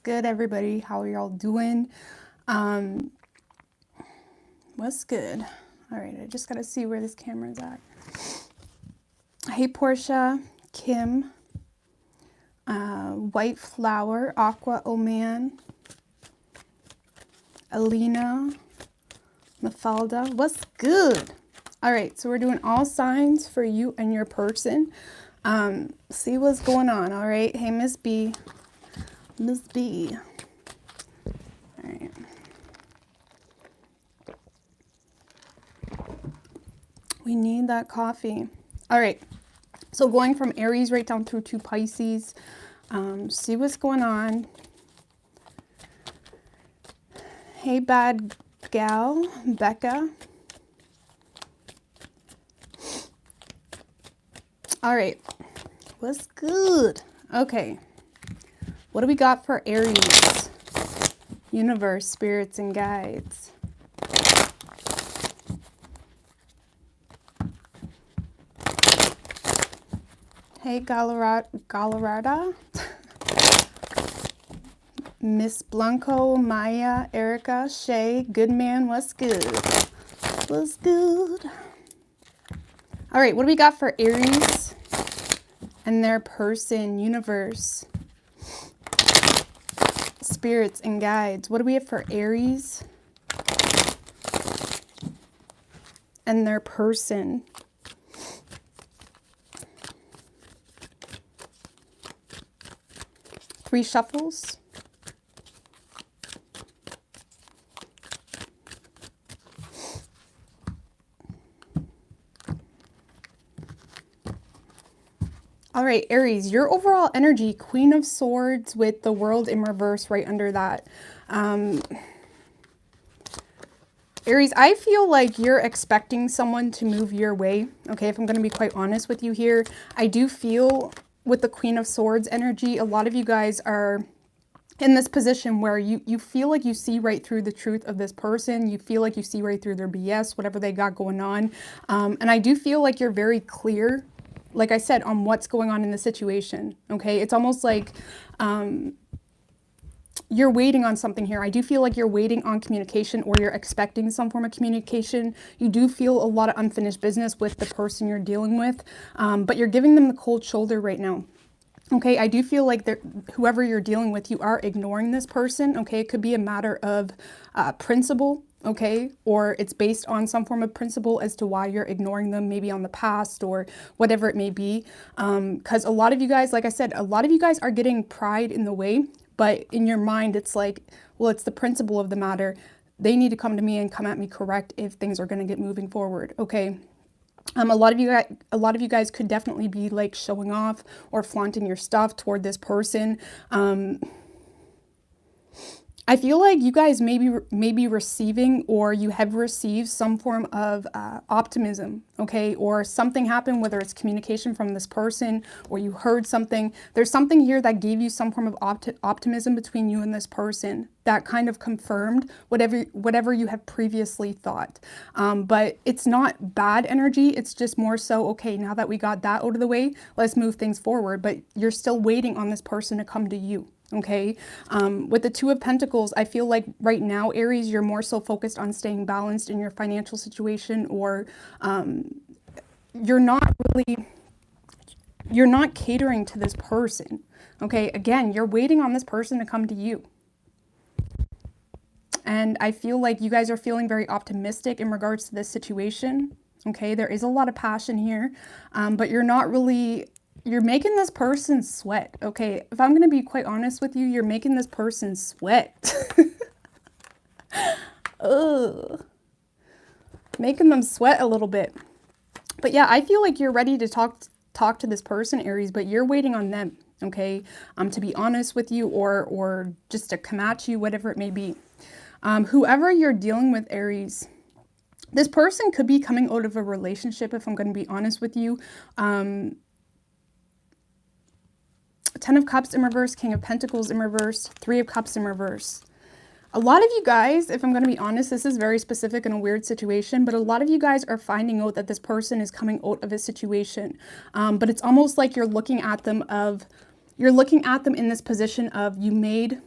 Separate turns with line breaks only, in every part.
good, everybody? How are y'all doing? What's good? All right, I just got to see where this camera's at. Hey, Portia, Kim, White Flower, Aqua Oman, Alina, Mafalda. What's good? All right, so we're doing all signs for you and your person. See what's going on, all right? Hey, Miss B. Miss B. All right. We need that coffee. All right. So going from Aries right down through to Pisces. See what's going on. Hey, bad gal, Becca. All right. What's good? Okay. What do we got for Aries? Universe, spirits, and guides. Hey, Galarada. Miss Blanco, Maya, Erica, Shay, Goodman, what's good? What's good? All right, what do we got for Aries and their person, universe, spirits, and guides? What do we have for Aries and their person? Three shuffles. All right, Aries, your overall energy, Queen of Swords with the World in reverse right under that. Aries, I feel like you're expecting someone to move your way. Okay, if I'm going to be quite honest with you here, I do feel with the Queen of Swords energy, a lot of you guys are in this position where you feel like you see right through the truth of this person. You feel like you see right through their BS, whatever they got going on. And I do feel like you're very clear, like I said, on what's going on in the situation. Okay, it's almost like you're waiting on something here. I do feel like you're waiting on communication, or you're expecting some form of communication. You do feel a lot of unfinished business with the person you're dealing with, but you're giving them the cold shoulder right now. Okay, I do feel like whoever you're dealing with, you are ignoring this person. Okay, it could be a matter of principle. Okay, or it's based on some form of principle as to why you're ignoring them, maybe on the past or whatever it may be. Because a lot of you guys, like I said, a lot of you guys are getting pride in the way, but in your mind, it's like, well, it's the principle of the matter. They need to come to me and come at me correct if things are going to get moving forward. Okay. A lot of you guys could definitely be like showing off or flaunting your stuff toward this person. I feel like you guys may be receiving, or you have received some form of optimism, okay? Or something happened, whether it's communication from this person or you heard something. There's something here that gave you some form of optimism between you and this person that kind of confirmed whatever you have previously thought. But it's not bad energy. It's just more so, okay, now that we got that out of the way, let's move things forward. But you're still waiting on this person to come to you. Okay, with the Two of Pentacles, I feel like right now, Aries, you're more so focused on staying balanced in your financial situation, or you're not catering to this person. Okay, again, you're waiting on this person to come to you. And I feel like you guys are feeling very optimistic in regards to this situation. Okay, there is a lot of passion here, but you're making this person sweat. Okay, if I'm going to be quite honest with you, you're making this person sweat. Ugh. Making them sweat a little bit. But yeah, I feel like you're ready to talk to this person, Aries, but you're waiting on them, okay? To be honest with you, or just to come at you, whatever it may be. Whoever you're dealing with, Aries, this person could be coming out of a relationship, if I'm going to be honest with you. 10 of Cups in reverse, King of Pentacles in reverse, 3 of Cups in reverse. A lot of you guys, if I'm going to be honest, this is very specific in a weird situation, but a lot of you guys are finding out that this person is coming out of a situation. But it's almost like you're looking at them in this position of you made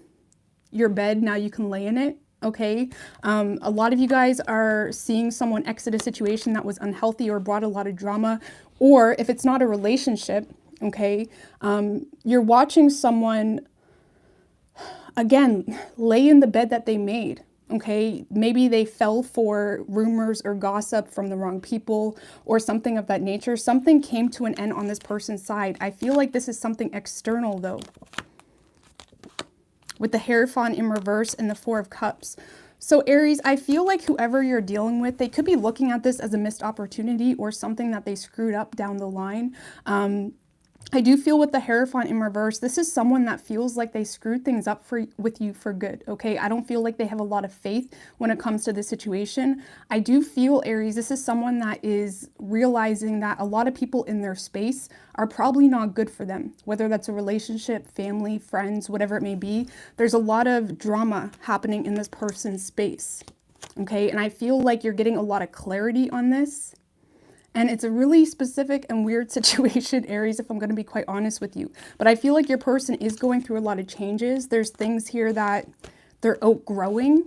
your bed, now you can lay in it. Okay. A lot of you guys are seeing someone exit a situation that was unhealthy or brought a lot of drama, or if it's not a relationship, okay, you're watching someone, again, lay in the bed that they made. Okay, maybe they fell for rumors or gossip from the wrong people or something of that nature. Something came to an end on this person's side. I feel like this is something external though, with the Hierophant in reverse and the Four of Cups. So Aries, I feel like whoever you're dealing with, they could be looking at this as a missed opportunity or something that they screwed up down the line. I do feel with the Hierophant in reverse, this is someone that feels like they screwed things up with you for good, okay? I don't feel like they have a lot of faith when it comes to this situation. I do feel, Aries, this is someone that is realizing that a lot of people in their space are probably not good for them, whether that's a relationship, family, friends, whatever it may be. There's a lot of drama happening in this person's space, okay? And I feel like you're getting a lot of clarity on this. And it's a really specific and weird situation, Aries, if I'm going to be quite honest with you. But I feel like your person is going through a lot of changes. There's things here that they're outgrowing.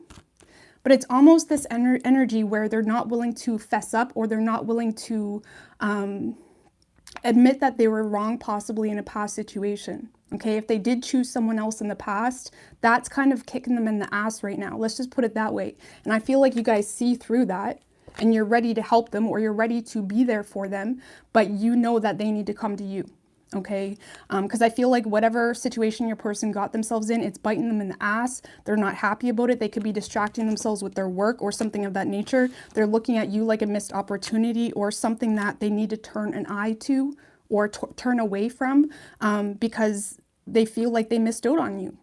But it's almost this energy where they're not willing to fess up, or they're not willing to admit that they were wrong possibly in a past situation. Okay, if they did choose someone else in the past, that's kind of kicking them in the ass right now. Let's just put it that way. And I feel like you guys see through that. And you're ready to help them, or you're ready to be there for them, but you know that they need to come to you, okay? Because I feel like whatever situation your person got themselves in, it's biting them in the ass. They're not happy about it. They could be distracting themselves with their work or something of that nature. They're looking at you like a missed opportunity or something that they need to turn an eye to or turn away from because they feel like they missed out on you.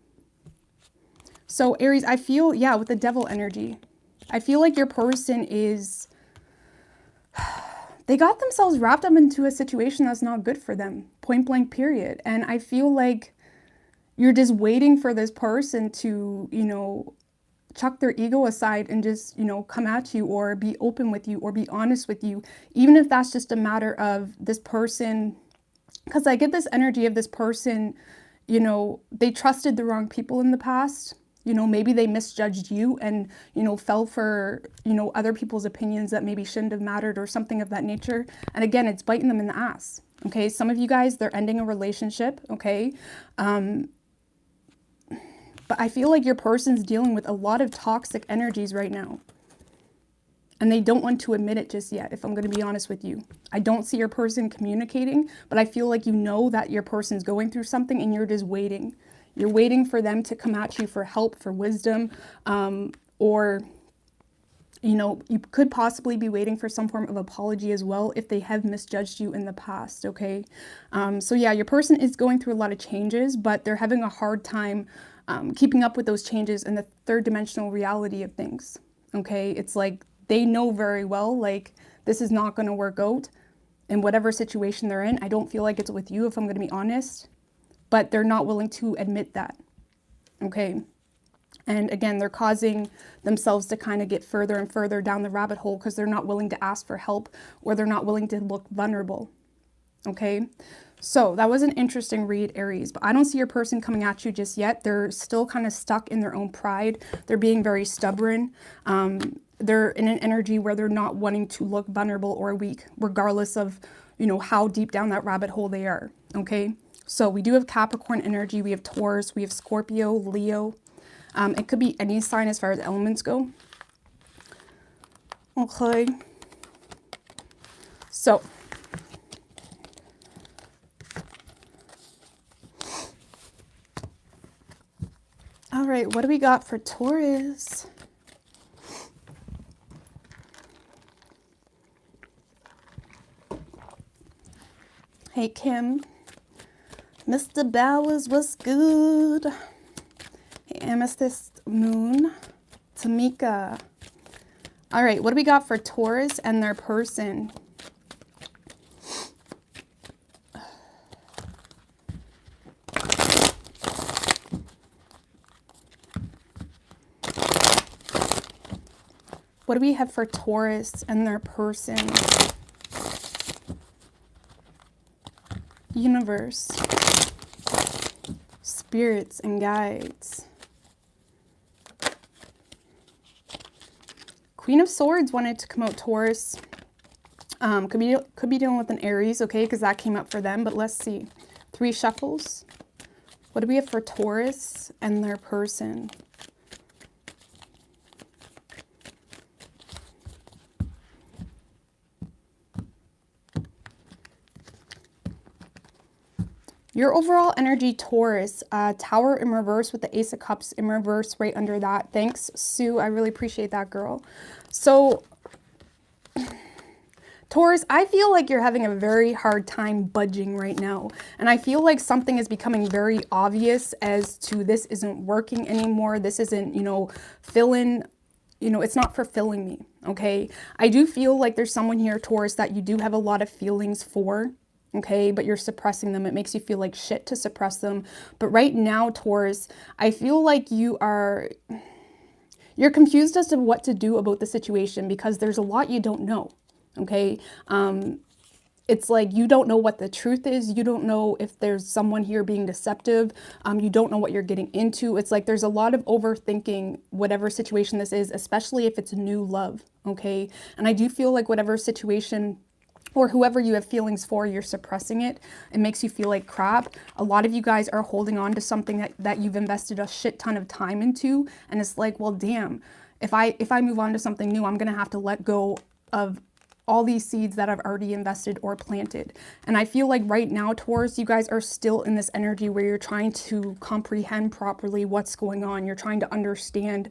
So Aries, I feel, yeah, with the Devil energy, I feel like your person is, they got themselves wrapped up into a situation that's not good for them, point blank period. And I feel like you're just waiting for this person to, you know, chuck their ego aside and just, you know, come at you or be open with you or be honest with you, even if that's just a matter of this person, because I get this energy of this person, you know, they trusted the wrong people in the past. You know, maybe they misjudged you and, you know, fell for, you know, other people's opinions that maybe shouldn't have mattered or something of that nature. And again, it's biting them in the ass. Okay. Some of you guys, they're ending a relationship. Okay. But I feel like your person's dealing with a lot of toxic energies right now. And they don't want to admit it just yet, if I'm going to be honest with you. I don't see your person communicating, but I feel like you know that your person's going through something and you're just waiting. You're waiting for them to come at you for help, for wisdom, or, you know, you could possibly be waiting for some form of apology as well if they have misjudged you in the past, okay? So yeah, your person is going through a lot of changes, but they're having a hard time keeping up with those changes in the third dimensional reality of things, okay? It's like they know very well, like, this is not going to work out in whatever situation they're in. I don't feel like it's with you, if I'm going to be honest. But they're not willing to admit that, okay? And again, they're causing themselves to kind of get further and further down the rabbit hole because they're not willing to ask for help or they're not willing to look vulnerable, okay? So that was an interesting read, Aries, but I don't see your person coming at you just yet. They're still kind of stuck in their own pride. They're being very stubborn. They're in an energy where they're not wanting to look vulnerable or weak, regardless of, you know, how deep down that rabbit hole they are, okay? So we do have Capricorn energy, we have Taurus, we have Scorpio, Leo. It could be any sign as far as elements go. Okay. So. All right, what do we got for Taurus? Hey, Kim. Mr. Bowers, what's good? Hey, Amethyst Moon. Tamika. All right, what do we got for Taurus and their person? What do we have for Taurus and their person? Universe. Spirits and guides. Queen of Swords wanted to come out, Taurus. Could be dealing with an Aries, okay, because that came up for them. But let's see. 3 shuffles. What do we have for Taurus and their person? Your overall energy, Taurus, Tower in reverse with the Ace of Cups in reverse right under that. Thanks, Sue. I really appreciate that, girl. So, Taurus, I feel like you're having a very hard time budging right now. And I feel like something is becoming very obvious as to this isn't working anymore. This isn't, you know, it's not fulfilling me, okay? I do feel like there's someone here, Taurus, that you do have a lot of feelings for, okay, but you're suppressing them. It makes you feel like shit to suppress them. But right now, Taurus, I feel like you're confused as to what to do about the situation because there's a lot you don't know, okay? It's like you don't know what the truth is. You don't know if there's someone here being deceptive. You don't know what you're getting into. It's like there's a lot of overthinking whatever situation this is, especially if it's new love, okay? And I do feel like whatever situation or whoever you have feelings for, you're suppressing it. It makes you feel like crap. A lot of you guys are holding on to something that you've invested a shit ton of time into. And it's like, well, damn, if I move on to something new, I'm going to have to let go of all these seeds that I've already invested or planted. And I feel like right now, Taurus, you guys are still in this energy where you're trying to comprehend properly what's going on. You're trying to understand,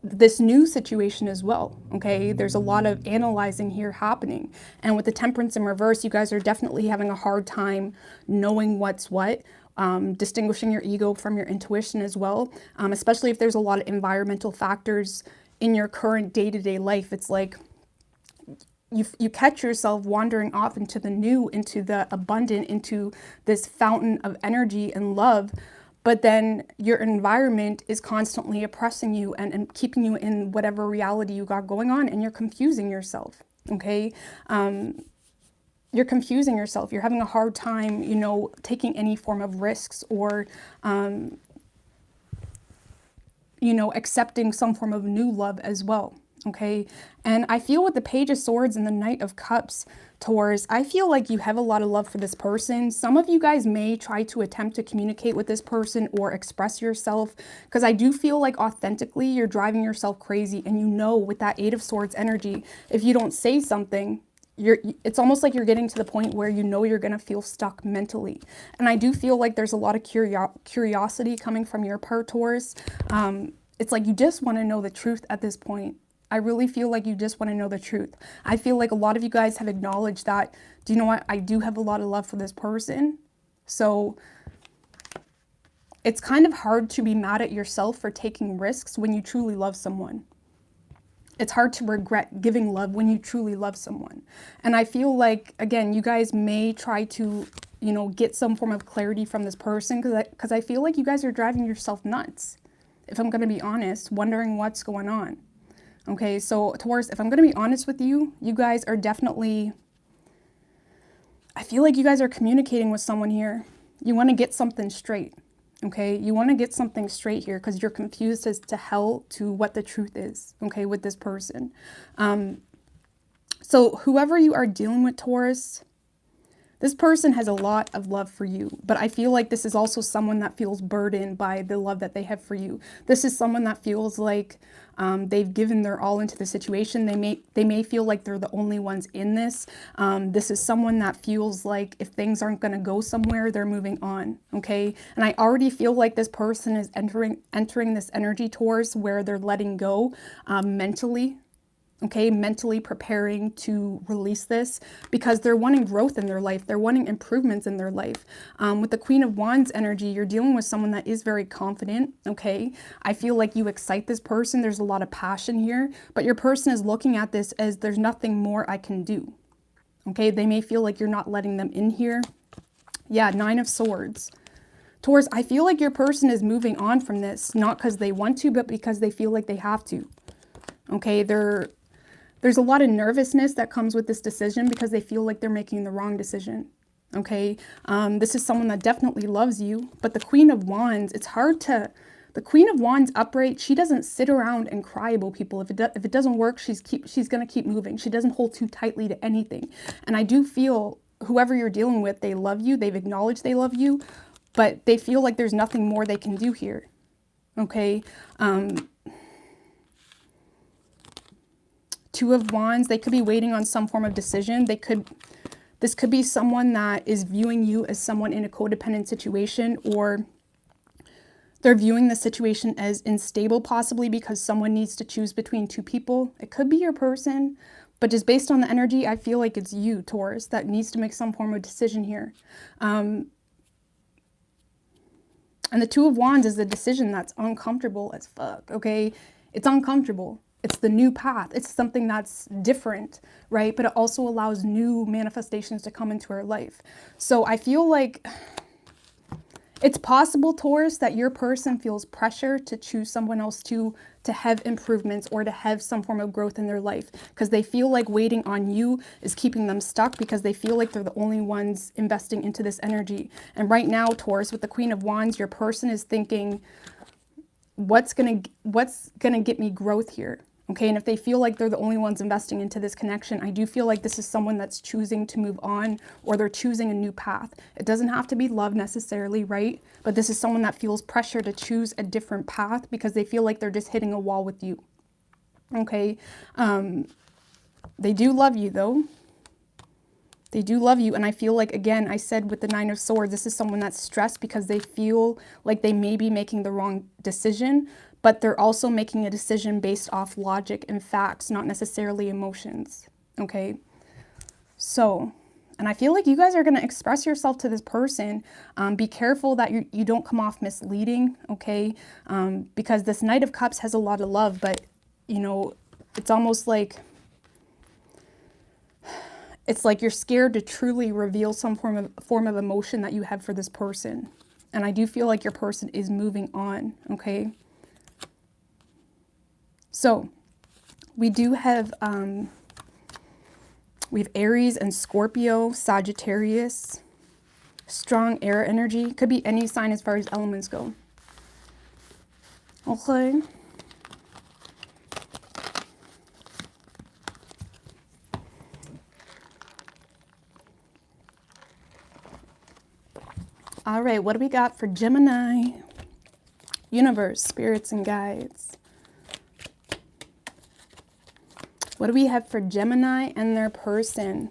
this new situation as well, okay? There's a lot of analyzing here happening. And with the Temperance in reverse, you guys are definitely having a hard time knowing what's what, distinguishing your ego from your intuition as well, especially if there's a lot of environmental factors in your current day-to-day life. It's like you catch yourself wandering off into the new, into the abundant, into this fountain of energy and love, but then your environment is constantly oppressing you and keeping you in whatever reality you got going on, and you're confusing yourself, okay? You're confusing yourself. You're having a hard time, you know, taking any form of risks or, you know, accepting some form of new love as well, okay? And I feel with the Page of Swords and the Knight of Cups, Taurus, I feel like you have a lot of love for this person. Some of you guys may try to attempt to communicate with this person or express yourself, because I do feel like authentically you're driving yourself crazy. And you know, with that 8 of Swords energy, if you don't say something, it's almost like you're getting to the point where you know you're going to feel stuck mentally. And I do feel like there's a lot of curiosity coming from your part, Taurus. It's like you just want to know the truth at this point. I really feel like you just want to know the truth. I feel like a lot of you guys have acknowledged that, do you know what? I do have a lot of love for this person. So it's kind of hard to be mad at yourself for taking risks when you truly love someone. It's hard to regret giving love when you truly love someone. And I feel like, again, you guys may try to, you know, get some form of clarity from this person, because I feel like you guys are driving yourself nuts, if I'm going to be honest, wondering what's going on. Okay, so Taurus, if I'm going to be honest with you, you guys are definitely, I feel like you guys are communicating with someone here. You want to get something straight, okay? You want to get something straight here because you're confused as to hell to what the truth is, okay, with this person. So whoever you are dealing with, Taurus, this person has a lot of love for you, but I feel like this is also someone that feels burdened by the love that they have for you. This is someone that feels like they've given their all into the situation. They may feel like they're the only ones in this. This is someone that feels like if things aren't going to go somewhere, they're moving on, okay? And I already feel like this person is entering this energy, Taurus, where they're letting go mentally. Okay, mentally preparing to release this because they're wanting growth in their life. They're wanting improvements in their life. With the Queen of Wands energy, you're dealing with someone that is very confident, okay? I feel like you excite this person. There's a lot of passion here, but your person is looking at this as there's nothing more I can do, okay? They may feel like you're not letting them in here. Yeah, 9 of Swords. Taurus, I feel like your person is moving on from this, not because they want to, but because they feel like they have to, okay? There's a lot of nervousness that comes with this decision because they feel like they're making the wrong decision, okay? This is someone that definitely loves you, but the Queen of Wands, it's hard to The Queen of Wands upright, she doesn't sit around and cry about people. If it doesn't work, she's going to keep moving. She doesn't hold too tightly to anything. And I do feel whoever you're dealing with, they love you. They've acknowledged they love you, but they feel like there's nothing more they can do here. Okay. Two of Wands, they could be waiting on some form of decision. This could be someone that is viewing you as someone in a codependent situation, or they're viewing the situation as unstable, possibly because someone needs to choose between two people. It could be your person, but just based on the energy, I feel like it's you, Taurus, that needs to make some form of decision here. And the Two of Wands is a decision that's uncomfortable as fuck, okay? It's uncomfortable. It's the new path. It's something that's different, right? But it also allows new manifestations to come into our life. So I feel like it's possible, Taurus, that your person feels pressure to choose someone else to have improvements or to have some form of growth in their life, because they feel like waiting on you is keeping them stuck, because they feel like they're the only ones investing into this energy. And right now, Taurus, with the Queen of Wands, your person is thinking, what's gonna get me growth here? Okay, and if they feel like they're the only ones investing into this connection, I do feel like this is someone that's choosing to move on, or they're choosing a new path. It doesn't have to be love necessarily, right? But this is someone that feels pressure to choose a different path because they feel like they're just hitting a wall with you. Okay, they do love you though. They do love you. And I feel like, again, I said with the Nine of Swords, this is someone that's stressed because they feel like they may be making the wrong decision, but they're also making a decision based off logic and facts, not necessarily emotions. Okay. So, and I feel like you guys are going to express yourself to this person. Be careful that you don't come off misleading. Okay. Because this Knight of Cups has a lot of love, but you know, it's almost like, it's like you're scared to truly reveal some form of emotion that you have for this person. And I do feel like your person is moving on, okay? So we do have, we have Aries and Scorpio, Sagittarius, strong air energy. Could be any sign as far as elements go. Okay. All right, what do we got for Gemini? Universe, spirits, and guides. What do we have for Gemini and their person?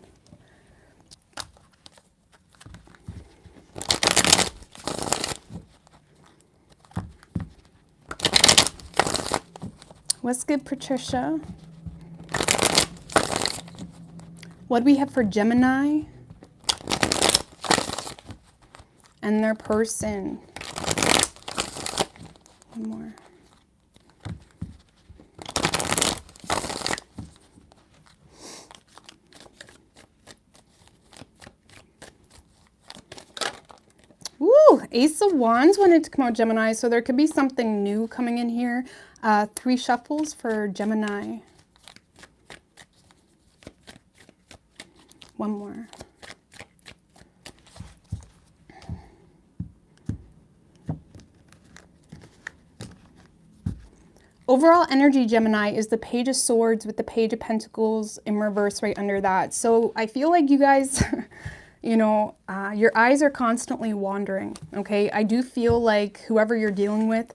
What's good, Patricia? What do we have for Gemini and their person? One more. Ooh, Ace of Wands wanted to come out, Gemini, so there could be something new coming in here. 3 shuffles for Gemini. One more. Overall energy, Gemini, is the Page of Swords with the Page of Pentacles in reverse right under that. So I feel like you guys, you know, your eyes are constantly wandering, okay? I do feel like whoever you're dealing with,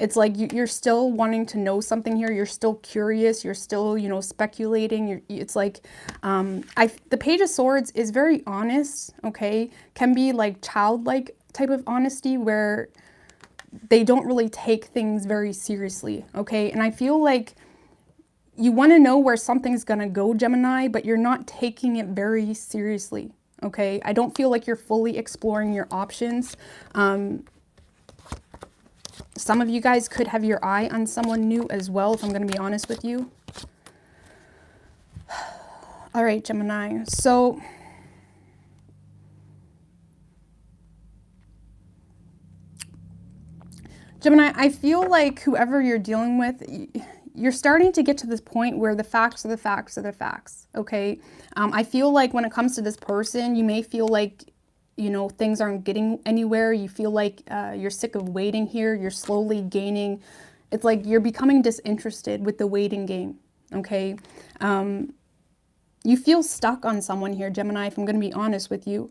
it's like you're still wanting to know something here. You're still curious. You're still, you know, speculating. It's like, the Page of Swords is very honest, okay? Can be like childlike type of honesty where they don't really take things very seriously, okay? And I feel like you want to know where something's going to go, Gemini, but you're not taking it very seriously, okay? I don't feel like you're fully exploring your options. Some of you guys could have your eye on someone new as well, if I'm going to be honest with you. All right, Gemini. So Gemini, I feel like whoever you're dealing with, you're starting to get to this point where the facts are the facts are the facts, okay? I feel like when it comes to this person, you may feel like you know, things aren't getting anywhere. You feel like you're sick of waiting here. You're slowly gaining. It's like you're becoming disinterested with the waiting game, okay? You feel stuck on someone here, Gemini, if I'm going to be honest with you.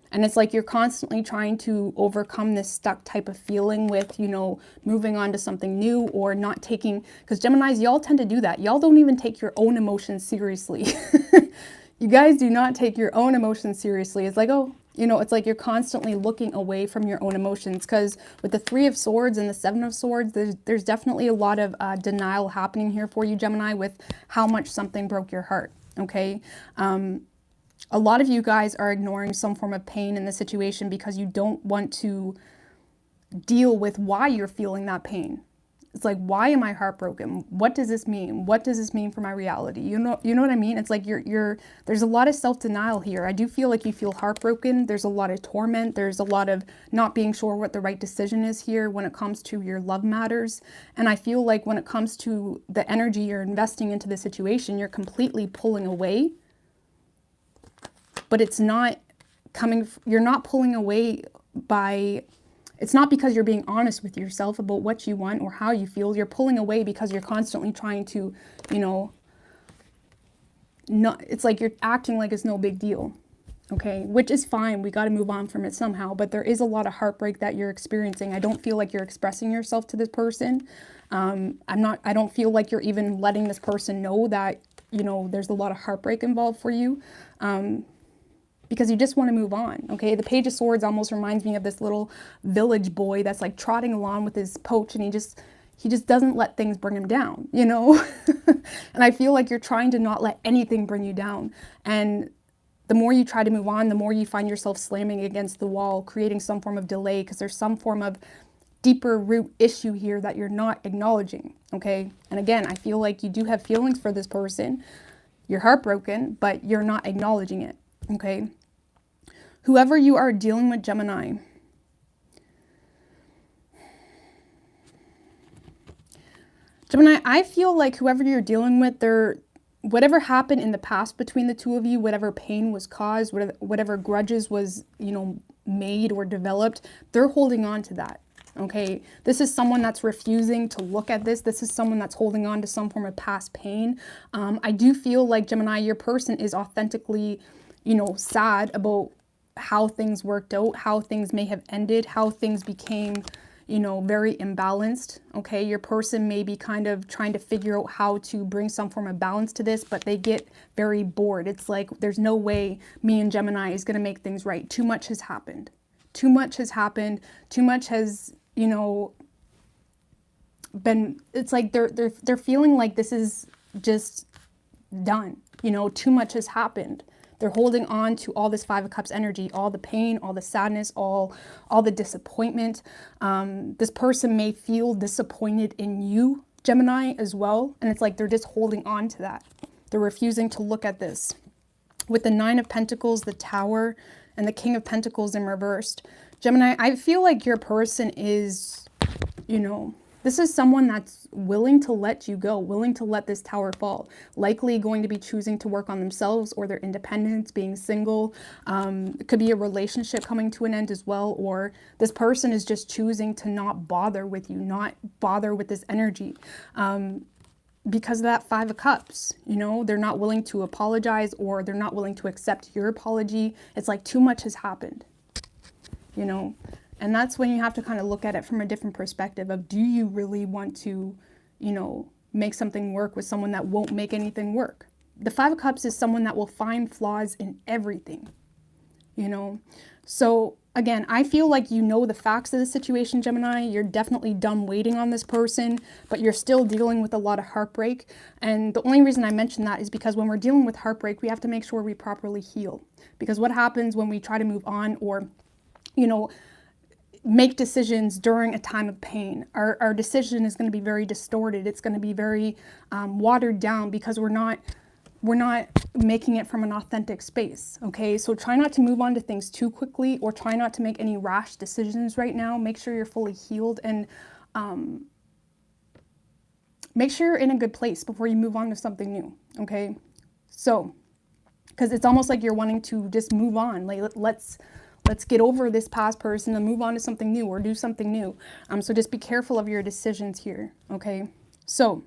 And it's like you're constantly trying to overcome this stuck type of feeling with, you know, moving on to something new or not taking, because Geminis, y'all tend to do that. Y'all don't even take your own emotions seriously. You guys do not take your own emotions seriously. It's like, oh, you know, it's like you're constantly looking away from your own emotions, because with the 3 of Swords and the 7 of Swords, there's definitely a lot of denial happening here for you, Gemini, with how much something broke your heart, okay? A lot of you guys are ignoring some form of pain in the situation because you don't want to deal with why you're feeling that pain. It's like, why am I heartbroken? What does this mean? What does this mean for my reality? You know what I mean? It's like there's a lot of self-denial here. I do feel like you feel heartbroken. There's a lot of torment. There's a lot of not being sure what the right decision is here when it comes to your love matters. And I feel like when it comes to the energy you're investing into the situation, you're completely pulling away. But it's not coming, you're not pulling away by, it's not because you're being honest with yourself about what you want or how you feel. You're pulling away because you're constantly trying to, you know, not, it's like you're acting like it's no big deal, okay? Which is fine. We got to move on from it somehow. But there is a lot of heartbreak that you're experiencing. I don't feel like you're expressing yourself to this person. I don't feel like you're even letting this person know that, you know, there's a lot of heartbreak involved for you. Because you just want to move on, okay? The Page of Swords almost reminds me of this little village boy that's like trotting along with his poach, and he just doesn't let things bring him down, you know? And I feel like you're trying to not let anything bring you down. And the more you try to move on, the more you find yourself slamming against the wall, creating some form of delay, because there's some form of deeper root issue here that you're not acknowledging, okay? And again, I feel like you do have feelings for this person. You're heartbroken, but you're not acknowledging it. Okay, whoever you are dealing with, Gemini, I feel like whoever you're dealing with, whatever happened in the past between the two of you, whatever pain was caused, whatever grudges was, you know, made or developed, they're holding on to that. Okay, this is someone that's refusing to look at this. This is someone that's holding on to some form of past pain. I do feel like, Gemini, your person is authentically, you know, sad about how things worked out, how things may have ended, how things became, you know, very imbalanced. Okay, your person may be kind of trying to figure out how to bring some form of balance to this, but they get very bored. It's like, there's no way me and Gemini is going to make things right. Too much has happened. Too much has happened. Too much has, you know, been, it's like they're feeling like this is just done. You know, too much has happened. They're holding on to all this 5 of Cups energy, all the pain, all the sadness, all the disappointment. This person may feel disappointed in you, Gemini, as well. And it's like they're just holding on to that. They're refusing to look at this. With the 9 of Pentacles, the Tower, and the King of Pentacles in reversed. Gemini, I feel like your person is, you know, this is someone that's willing to let you go, willing to let this tower fall, likely going to be choosing to work on themselves or their independence, being single. It could be a relationship coming to an end as well, or this person is just choosing to not bother with you, not bother with this energy. Because of that 5 of Cups, you know, they're not willing to apologize, or they're not willing to accept your apology. It's like too much has happened, you know. And that's when you have to kind of look at it from a different perspective of, do you really want to, you know, make something work with someone that won't make anything work? The 5 of Cups is someone that will find flaws in everything, you know. So again, I feel like you know the facts of the situation, Gemini. You're definitely done waiting on this person, but you're still dealing with a lot of heartbreak. And the only reason I mention that is because when we're dealing with heartbreak, we have to make sure we properly heal. Because what happens when we try to move on, or, you know, make decisions during a time of pain, our decision is going to be very distorted. It's going to be very watered down, because we're not making it from an authentic space. Okay, so try not to move on to things too quickly, or try not to make any rash decisions right now. Make sure you're fully healed, and make sure you're in a good place before you move on to something new. Okay, so because it's almost like you're wanting to just move on, like let's Let's get over this past person and move on to something new or do something new. So just be careful of your decisions here, okay? So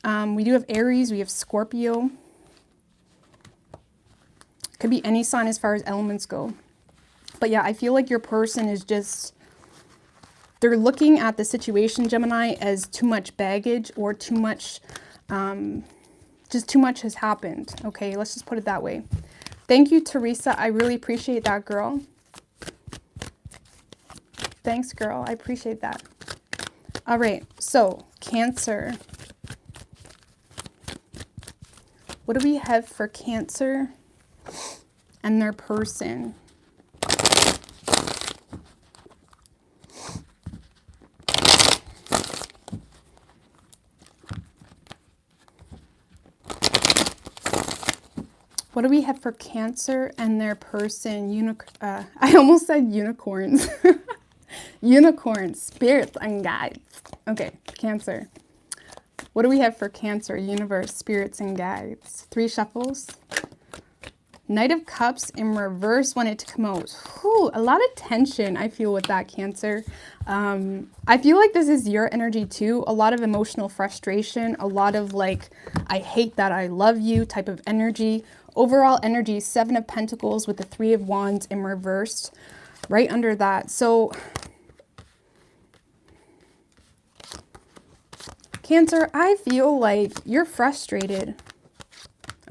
we do have Aries, we have Scorpio. Could be any sign as far as elements go. But yeah, I feel like your person is just, they're looking at the situation, Gemini, as too much baggage or too much, just too much has happened. Okay, let's just put it that way. Thank you, Teresa. I really appreciate that, girl. Thanks, girl. I appreciate that. All right, so Cancer. What do we have for Cancer and their person? What do we have for Cancer and their person? I almost said unicorns. Unicorns, spirits, and guides. Okay, Cancer. What do we have for Cancer? Universe, spirits, and guides. 3 shuffles. Knight of Cups in reverse wanted to come out. Whew, a lot of tension I feel with that, Cancer. I feel like this is your energy too. A lot of emotional frustration. A lot of like, I hate that I love you type of energy. Overall energy, 7 of Pentacles with the 3 of Wands in reversed. Right under that. So Cancer, I feel like you're frustrated,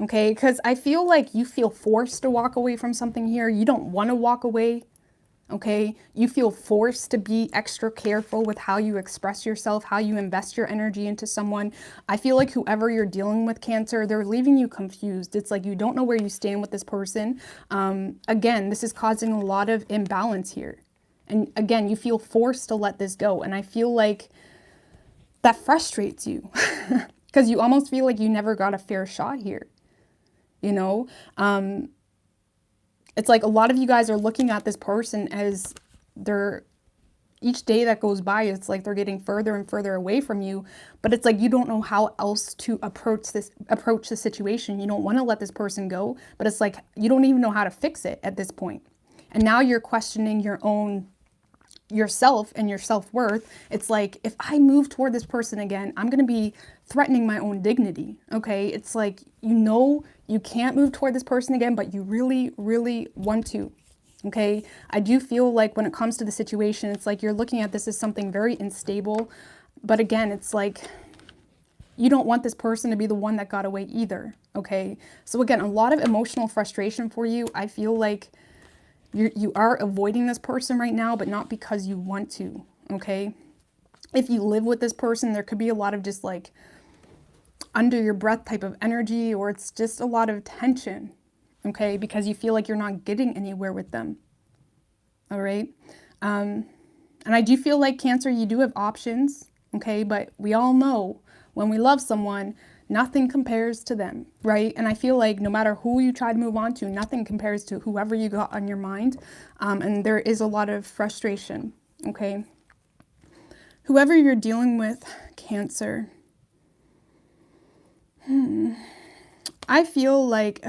okay? Because I feel like you feel forced to walk away from something here. You don't want to walk away, okay? You feel forced to be extra careful with how you express yourself, how you invest your energy into someone. I feel like whoever you're dealing with, Cancer, they're leaving you confused. It's like you don't know where you stand with this person. Again, this is causing a lot of imbalance here. And again, you feel forced to let this go. And I feel like that frustrates you because you almost feel like you never got a fair shot here. You know, it's like a lot of you guys are looking at this person as each day that goes by, it's like they're getting further and further away from you. But it's like you don't know how else to approach the situation. You don't want to let this person go, but it's like you don't even know how to fix it at this point. And now you're questioning yourself and your self-worth. It's like, if I move toward this person again, I'm going to be threatening my own dignity. Okay. It's like, you know, you can't move toward this person again, but you really, really want to. Okay. I do feel like when it comes to the situation, it's like you're looking at this as something very unstable. But again, it's like, you don't want this person to be the one that got away either. Okay. So again, a lot of emotional frustration for you. I feel like you are avoiding this person right now, but not because you want to, okay? If you live with this person, there could be a lot of just like under your breath type of energy, or it's just a lot of tension, okay? Because you feel like you're not getting anywhere with them, all right? And I do feel like, Cancer, you do have options, okay? But we all know when we love someone, nothing compares to them, right? And I feel like no matter who you try to move on to, nothing compares to whoever you got on your mind. And there is a lot of frustration, okay? Whoever you're dealing with, Cancer, I feel like,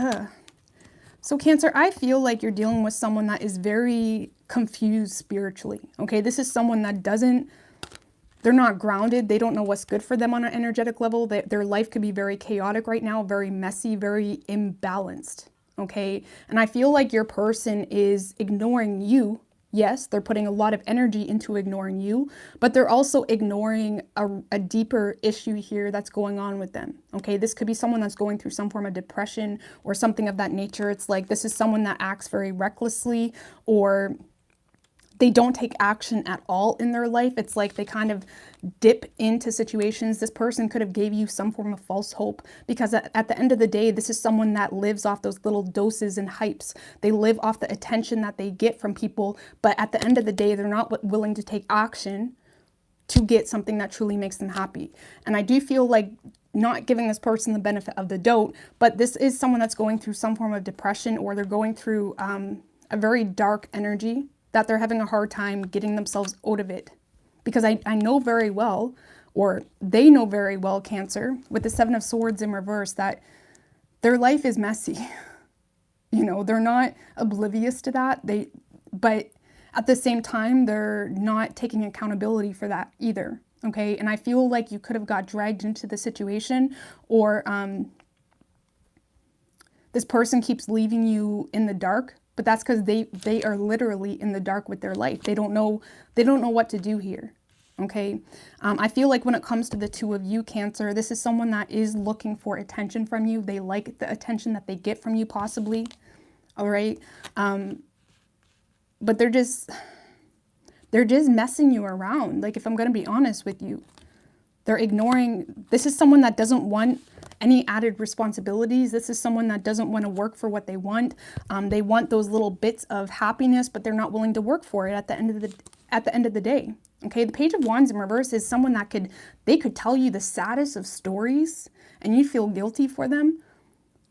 so Cancer, I feel like you're dealing with someone that is very confused spiritually, okay? This is someone that they're not grounded. They don't know what's good for them on an energetic level. Their life could be very chaotic right now, very messy, very imbalanced, okay? And I feel like your person is ignoring you. Yes, they're putting a lot of energy into ignoring you, but they're also ignoring a deeper issue here that's going on with them, okay? This could be someone that's going through some form of depression or something of that nature. It's like this is someone that acts very recklessly, or they don't take action at all in their life. It's like they kind of dip into situations. This person could have gave you some form of false hope, because at the end of the day, this is someone that lives off those little doses and hypes. They live off the attention that they get from people. But at the end of the day, they're not willing to take action to get something that truly makes them happy. And I do feel like not giving this person the benefit of the doubt, but this is someone that's going through some form of depression, or they're going through a very dark energy that they're having a hard time getting themselves out of it. Because I know very well, or they know very well, Cancer, with the 7 of Swords in reverse, that their life is messy. You know, they're not oblivious to that. But at the same time, they're not taking accountability for that either. Okay. And I feel like you could have got dragged into the situation, or this person keeps leaving you in the dark, but that's because they are literally in the dark with their life. They don't know what to do here. Okay. I feel like when it comes to the two of you, Cancer, this is someone that is looking for attention from you. They like the attention that they get from you, possibly. All right. But they're just messing you around. Like, if I'm going to be honest with you, they're ignoring. This is someone that doesn't want any added responsibilities. This is someone that doesn't want to work for what they want. They want those little bits of happiness, but they're not willing to work for it at the end of the day. Okay, the Page of Wands in reverse is someone that could tell you the saddest of stories and you feel guilty for them,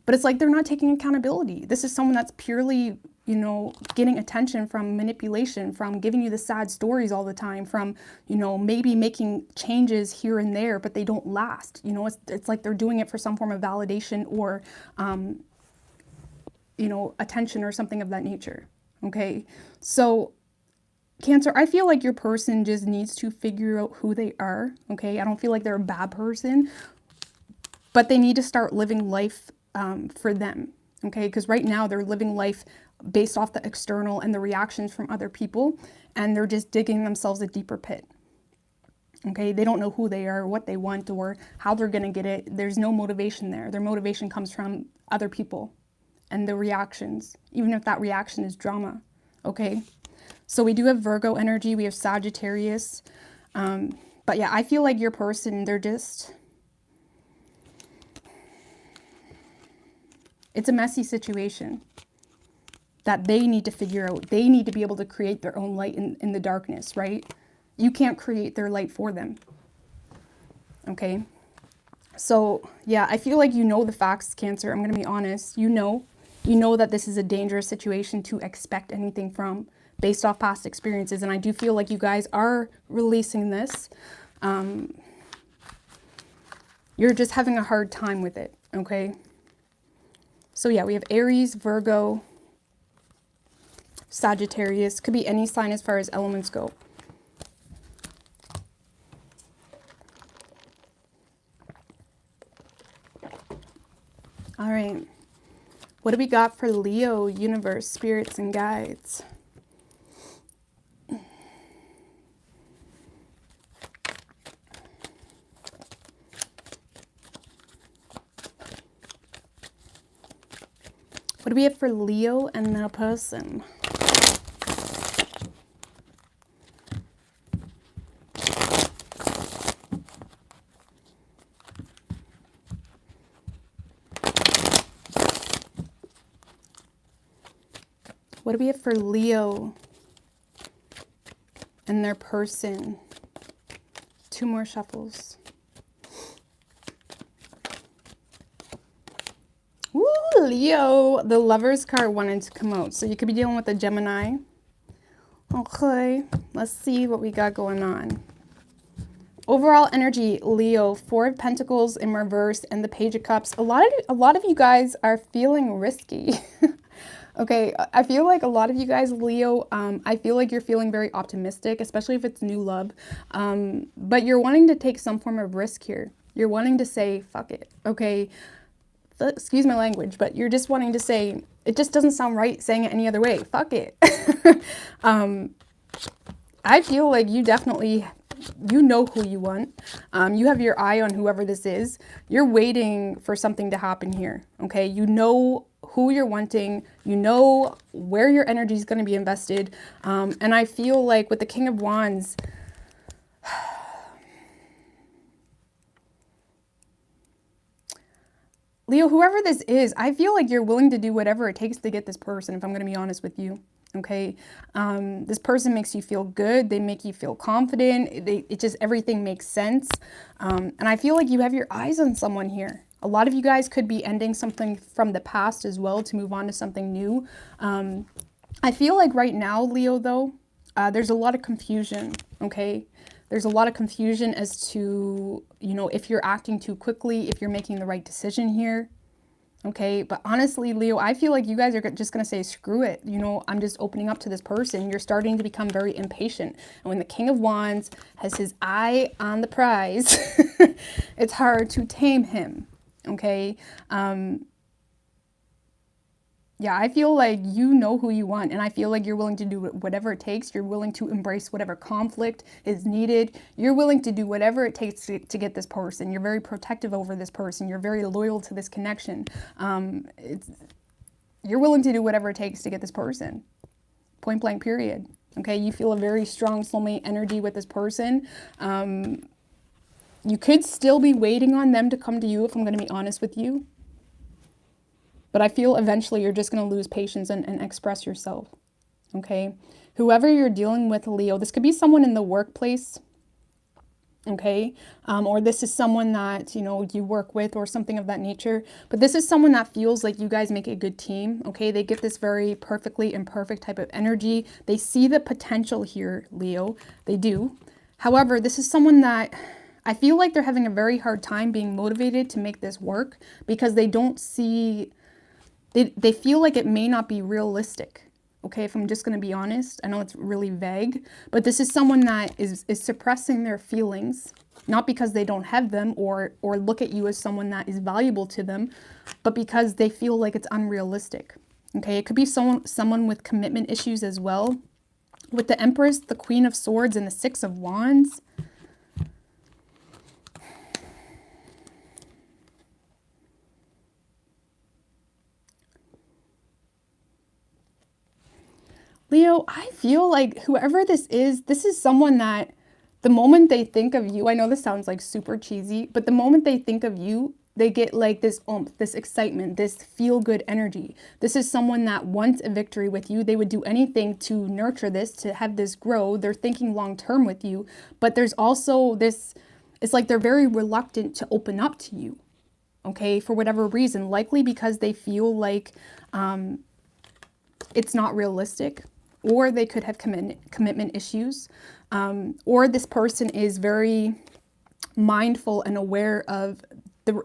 but it's like they're not taking accountability. This is someone that's purely, you know, getting attention from manipulation, from giving you the sad stories all the time, from, you know, maybe making changes here and there, but they don't last. You know, it's like they're doing it for some form of validation or, you know, attention or something of that nature. Okay, so Cancer, I feel like your person just needs to figure out who they are. Okay, I don't feel like they're a bad person, but they need to start living life for them. Okay, because right now they're living life based off the external and the reactions from other people, and they're just digging themselves a deeper pit. Okay, they don't know who they are, what they want, or how they're going to get it. There's no motivation there. Their motivation comes from other people and the reactions, even if that reaction is drama. Okay, so we do have Virgo energy, we have Sagittarius, but yeah, I feel like your person, it's a messy situation that they need to figure out. They need to be able to create their own light in the darkness, right? You can't create their light for them. Okay. So yeah, I feel like you know the facts, Cancer. I'm going to be honest. You know that this is a dangerous situation to expect anything from based off past experiences. And I do feel like you guys are releasing this. You're just having a hard time with it. Okay. So yeah, we have Aries, Virgo, Sagittarius. Could be any sign as far as elements go. All right. What do we got for Leo, universe, spirits, and guides? What do we have for Leo and their person? What do we have for Leo and their person? Two more shuffles. Woo, Leo, the Lovers card wanted to come out. So you could be dealing with a Gemini. Okay, let's see what we got going on. Overall energy, Leo, Four of Pentacles in reverse and the Page of Cups. A lot of you guys are feeling risky. Okay, I feel like a lot of you guys, Leo, I feel like you're feeling very optimistic, especially if it's new love. But you're wanting to take some form of risk here. You're wanting to say, fuck it, okay? Excuse my language, but you're just wanting to say, it just doesn't sound right saying it any other way. Fuck it. I feel like you definitely, you know who you want. You have your eye on whoever this is. You're waiting for something to happen here, okay? You know who you're wanting. You know where your energy is going to be invested. And I feel like with the King of Wands, Leo, whoever this is, I feel like you're willing to do whatever it takes to get this person, if I'm going to be honest with you. Okay, this person makes you feel good. They make you feel confident. It just, everything makes sense. And I feel like you have your eyes on someone here. A lot of you guys could be ending something from the past as well to move on to something new. I feel like right now, Leo, though, there's a lot of confusion, okay? There's a lot of confusion as to, you know, if you're acting too quickly, if you're making the right decision here, Okay, but honestly, Leo, I feel like you guys are just going to say, screw it. You know, I'm just opening up to this person. You're starting to become very impatient. And when the King of Wands has his eye on the prize, it's hard to tame him. Okay. Yeah, I feel like you know who you want, and I feel like you're willing to do whatever it takes. You're willing to embrace whatever conflict is needed. You're willing to do whatever it takes to get this person. You're very protective over this person. You're very loyal to this connection. You're willing to do whatever it takes to get this person. Point blank, period. Okay, you feel a very strong soulmate energy with this person. You could still be waiting on them to come to you, if I'm going to be honest with you. But I feel eventually you're just going to lose patience and express yourself, okay? Whoever you're dealing with, Leo, this could be someone in the workplace, okay? Or this is someone that, you know, you work with or something of that nature. But this is someone that feels like you guys make a good team, okay? They get this very perfectly imperfect type of energy. They see the potential here, Leo. They do. However, this is someone that I feel like they're having a very hard time being motivated to make this work because they don't see... They feel like it may not be realistic, okay, if I'm just going to be honest. I know it's really vague, but this is someone that is suppressing their feelings, not because they don't have them or look at you as someone that is valuable to them, but because they feel like it's unrealistic, okay? It could be someone with commitment issues as well. With the Empress, the Queen of Swords, and the Six of Wands, Leo, I feel like whoever this is someone that the moment they think of you, I know this sounds like super cheesy, but the moment they think of you, they get like this oomph, this excitement, this feel-good energy. This is someone that wants a victory with you. They would do anything to nurture this, to have this grow. They're thinking long-term with you, but there's also this, it's like they're very reluctant to open up to you, okay, for whatever reason, likely because they feel like it's not realistic. Or they could have commitment issues, or this person is very mindful and aware of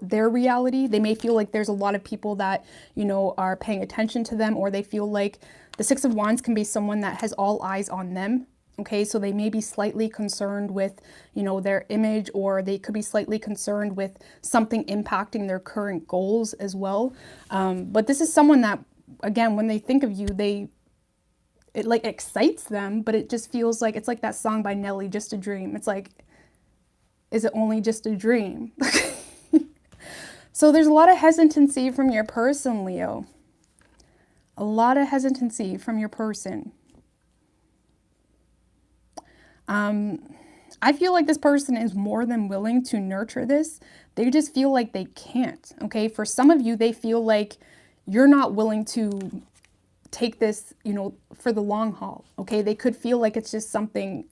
their reality. They may feel like there's a lot of people that, you know, are paying attention to them, or they feel like the Six of Wands can be someone that has all eyes on them. Okay, so they may be slightly concerned with, you know, their image, or they could be slightly concerned with something impacting their current goals as well. But this is someone that, again, when they think of you, it like excites them, but it just feels like, it's like that song by Nelly, Just a Dream. It's like, is it only just a dream? So there's a lot of hesitancy from your person, Leo. A lot of hesitancy from your person. I feel like this person is more than willing to nurture this. They just feel like they can't, okay? For some of you, they feel like you're not willing to take this, you know, for the long haul, okay? They could feel like it's just something,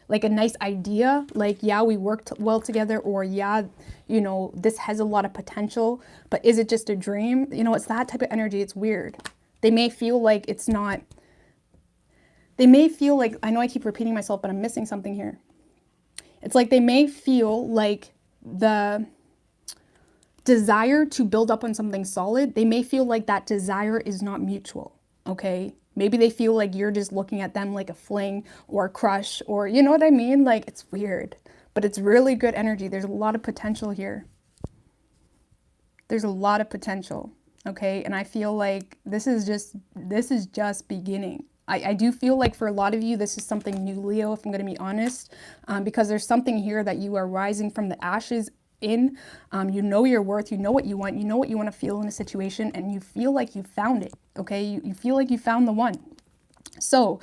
like a nice idea, like, yeah, we worked well together, or yeah, you know, this has a lot of potential, but is it just a dream? You know, it's that type of energy. It's weird. They may feel like it's not, they may feel like, I know I keep repeating myself, but I'm missing something here. It's like they may feel like the desire to build up on something solid, they may feel like that desire is not mutual, okay? Maybe they feel like you're just looking at them like a fling or a crush, or you know what I mean? Like, it's weird, but it's really good energy. There's a lot of potential here. There's a lot of potential, okay? And I feel like this is just beginning. I do feel like for a lot of you, this is something new, Leo, if I'm going to be honest, because there's something here that you are rising from the ashes in. You know your worth, you know what you want to feel in a situation, and you feel like you found it, okay? You feel like you found the one. So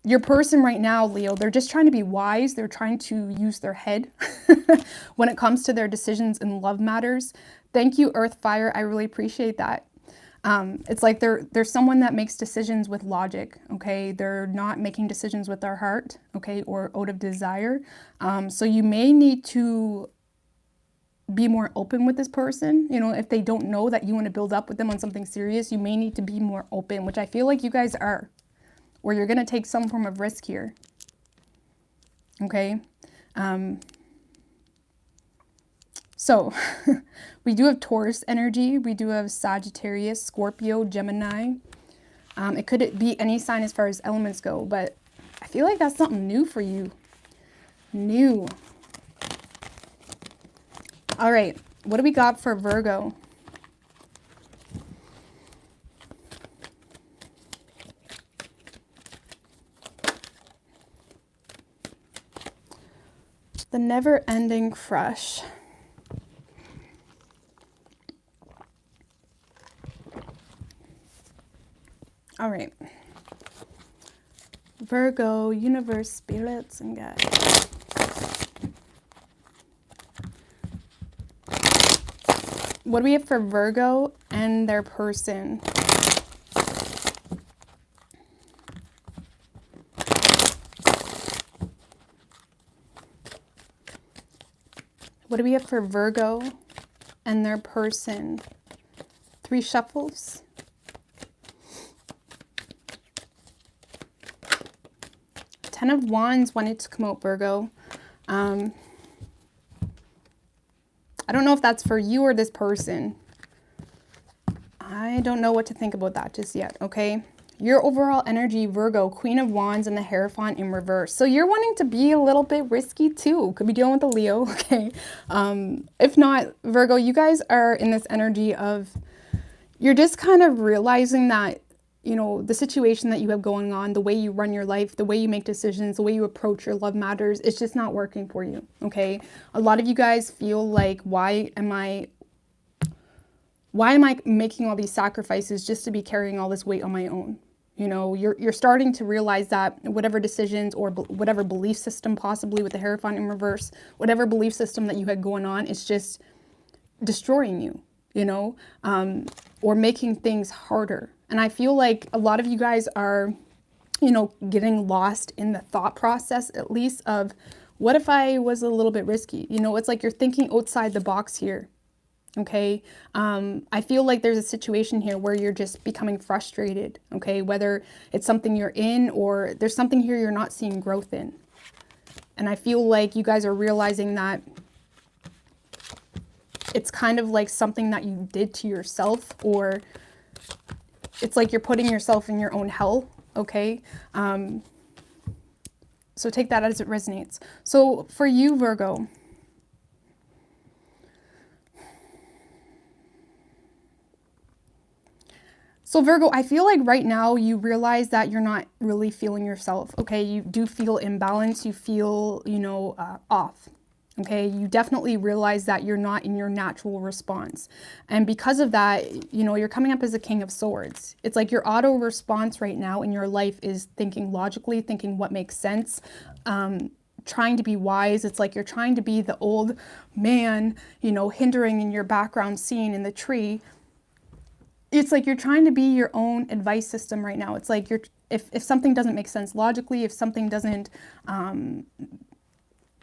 your person right now, Leo, they're just trying to be wise. They're trying to use their head when it comes to their decisions in love matters. Thank you, Earth Fire. I really appreciate that. It's like they're someone that makes decisions with logic, okay? They're not making decisions with their heart, okay, or out of desire. So you may need to be more open with this person. You know, if they don't know that you want to build up with them on something serious, you may need to be more open, which I feel like you guys are, or you're going to take some form of risk here, okay? So we do have Taurus energy. We do have Sagittarius, Scorpio, Gemini. It could be any sign as far as elements go, but I feel like that's something new for you. New. All right. What do we got for Virgo? The never-ending crush. All right. Virgo, universe, spirits, and guides. What do we have for Virgo and their person? What do we have for Virgo and their person? 3 shuffles. Ten of Wands wanted to come out, Virgo. I don't know if that's for you or this person. I don't know what to think about that just yet, okay? Your overall energy, Virgo, Queen of Wands and the Hierophant in reverse. So you're wanting to be a little bit risky too. Could be dealing with a Leo, okay? If not, Virgo, you guys are in this energy of, you're just kind of realizing that, you know, the situation that you have going on, the way you run your life, the way you make decisions, the way you approach your love matters, it's just not working for you, okay? A lot of you guys feel like, why am I making all these sacrifices just to be carrying all this weight on my own? You know, you're starting to realize that whatever decisions or whatever belief system, possibly with the Hierophant in reverse, whatever belief system that you had going on, it's just destroying you, you know, or making things harder. And I feel like a lot of you guys are, you know, getting lost in the thought process, at least, of what if I was a little bit risky? You know, it's like you're thinking outside the box here. Okay, I feel like there's a situation here where you're just becoming frustrated, okay, whether it's something you're in or there's something here you're not seeing growth in. And I feel like you guys are realizing that it's kind of like something that you did to yourself, or it's like you're putting yourself in your own hell, okay? So take that as it resonates. So for you, Virgo, so Virgo, I feel like right now you realize that you're not really feeling yourself, okay? You do feel imbalanced, you feel, you know, off, okay? You definitely realize that you're not in your natural response. And because of that, you know, you're coming up as a King of Swords. It's like your auto response right now in your life is thinking logically, thinking what makes sense, trying to be wise. It's like you're trying to be the old man, you know, hindering in your background scene in the tree. It's like you're trying to be your own advice system right now. It's like if something doesn't make sense logically, if something doesn't,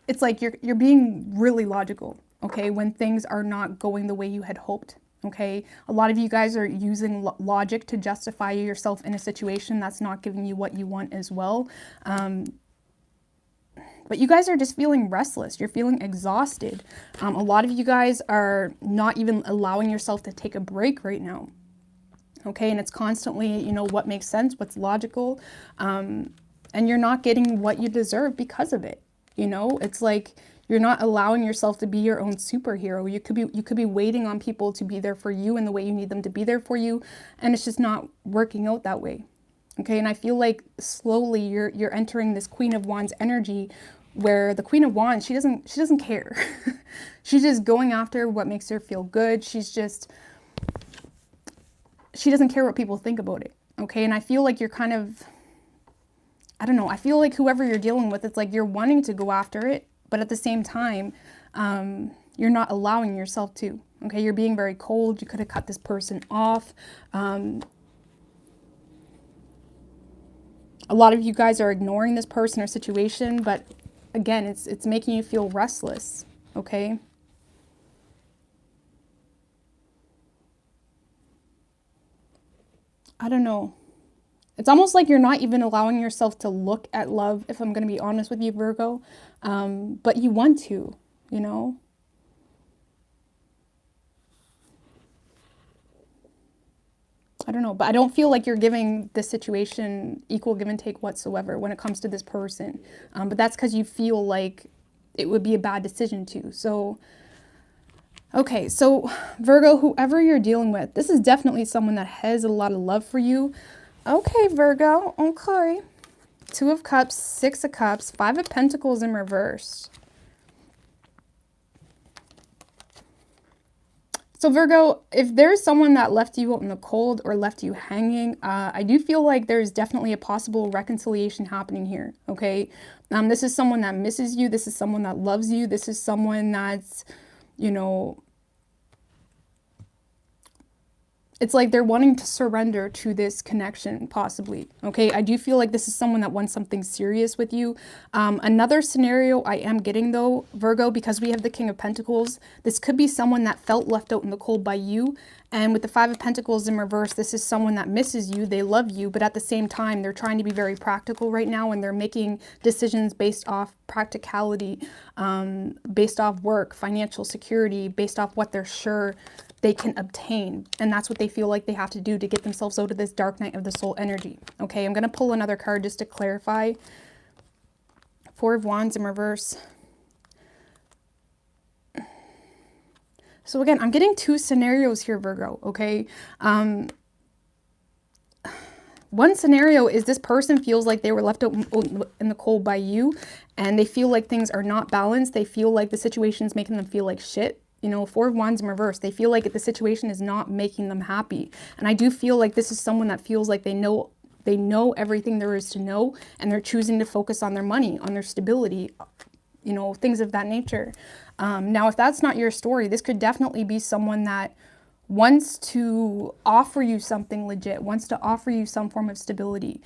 it's like you're being really logical, okay, when things are not going the way you had hoped, okay? A lot of you guys are using logic to justify yourself in a situation that's not giving you what you want as well. But you guys are just feeling restless. You're feeling exhausted. A lot of you guys are not even allowing yourself to take a break right now. Okay, and it's constantly, you know, what makes sense, what's logical, and you're not getting what you deserve because of it. You know, it's like you're not allowing yourself to be your own superhero. You could be waiting on people to be there for you in the way you need them to be there for you, and it's just not working out that way. Okay, and I feel like slowly you're entering this Queen of Wands energy, where the Queen of Wands, she doesn't care. She's just going after what makes her feel good. She doesn't care what people think about it, okay? And I feel like you're kind of, I don't know, I feel like whoever you're dealing with, it's like you're wanting to go after it, but at the same time, you're not allowing yourself to, okay? You're being very cold. You could have cut this person off. A lot of you guys are ignoring this person or situation, but again, it's making you feel restless, okay? I don't know. It's almost like you're not even allowing yourself to look at love, if I'm going to be honest with you, Virgo. But you want to, you know. I don't know, but I don't feel like you're giving this situation equal give and take whatsoever when it comes to this person. But that's because you feel like it would be a bad decision to. So, okay, so Virgo, whoever you're dealing with, this is definitely someone that has a lot of love for you. Okay, Virgo, okay. Two of Cups, Six of Cups, Five of Pentacles in reverse. So Virgo, if there's someone that left you out in the cold or left you hanging, I do feel like there's definitely a possible reconciliation happening here, okay? This is someone that misses you. This is someone that loves you. This is someone that's, you know, it's like they're wanting to surrender to this connection, possibly. Okay, I do feel like this is someone that wants something serious with you. Another scenario I am getting, though, Virgo, because we have the King of Pentacles, this could be someone that felt left out in the cold by you. And with the Five of Pentacles in reverse, this is someone that misses you. They love you, but at the same time, they're trying to be very practical right now, and they're making decisions based off practicality, based off work, financial security, based off what they're sure they can obtain. And that's what they feel like they have to do to get themselves out of this dark night of the soul energy. Okay, I'm going to pull another card just to clarify. Four of Wands in reverse. So again, I'm getting two scenarios here, Virgo, okay? One scenario is this person feels like they were left out in the cold by you, and they feel like things are not balanced. They feel like the situation is making them feel like shit. You know, Four of Wands in reverse. They feel like the situation is not making them happy. And I do feel like this is someone that feels like they know everything there is to know, and they're choosing to focus on their money, on their stability, you know, things of that nature. Now, if that's not your story, this could definitely be someone that wants to offer you something legit, wants to offer you some form of stability.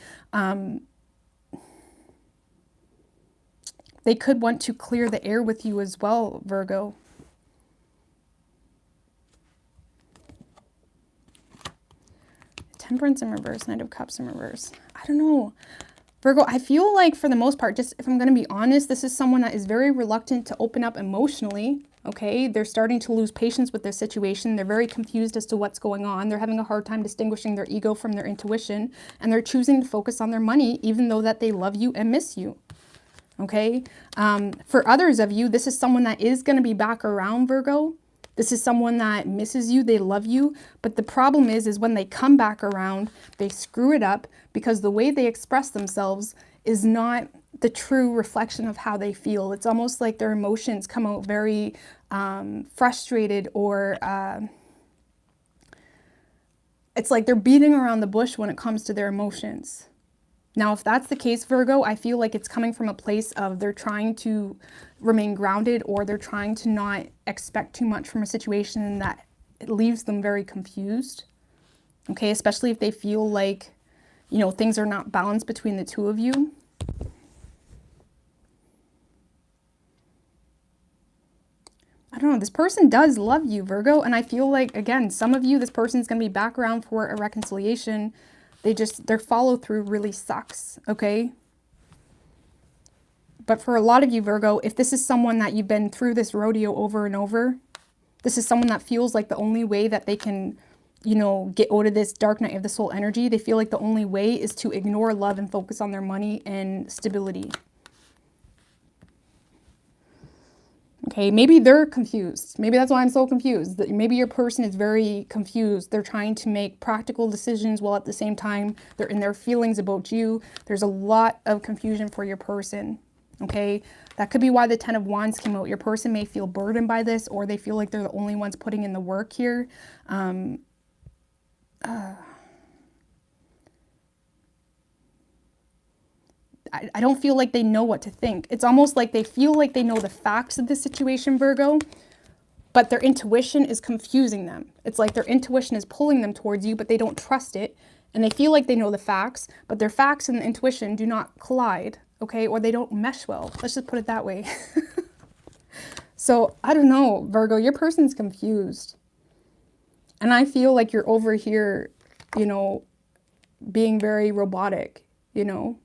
They could want to clear the air with you as well, Virgo. Temperance in reverse, Knight of Cups in reverse. I don't know. Virgo, I feel like for the most part, just if I'm going to be honest, this is someone that is very reluctant to open up emotionally, okay? They're starting to lose patience with their situation. They're very confused as to what's going on. They're having a hard time distinguishing their ego from their intuition, and they're choosing to focus on their money, even though that they love you and miss you, okay? For others of you, this is someone that is going to be back around, Virgo. This is someone that misses you, they love you, but the problem is when they come back around, they screw it up because the way they express themselves is not the true reflection of how they feel. It's almost like their emotions come out very frustrated, or it's like they're beating around the bush when it comes to their emotions. Now, if that's the case, Virgo, I feel like it's coming from a place of they're trying to remain grounded, or they're trying to not expect too much from a situation that it leaves them very confused. Okay, especially if they feel like, you know, things are not balanced between the two of you. I don't know, this person does love you, Virgo, and I feel like, again, some of you, this person's going to be back around for a reconciliation. Their follow through really sucks, okay? But for a lot of you, Virgo, if this is someone that you've been through this rodeo over and over, this is someone that feels like the only way that they can, you know, get out of this dark night of the soul energy, they feel like the only way is to ignore love and focus on their money and stability. Okay, maybe they're confused. Maybe that's why I'm so confused. Maybe your person is very confused. They're trying to make practical decisions while at the same time they're in their feelings about you. There's a lot of confusion for your person. Okay, that could be why the Ten of Wands came out. Your person may feel burdened by this, or they feel like they're the only ones putting in the work here. I don't feel like they know what to think. It's almost like they feel like they know the facts of the situation, Virgo, but their intuition is confusing them. It's like their intuition is pulling them towards you, but they don't trust it. And they feel like they know the facts, but their facts and the intuition do not collide, okay? Or they don't mesh well. Let's just put it that way. So, I don't know, Virgo, your person's confused. And I feel like you're over here, you know, being very robotic, you know,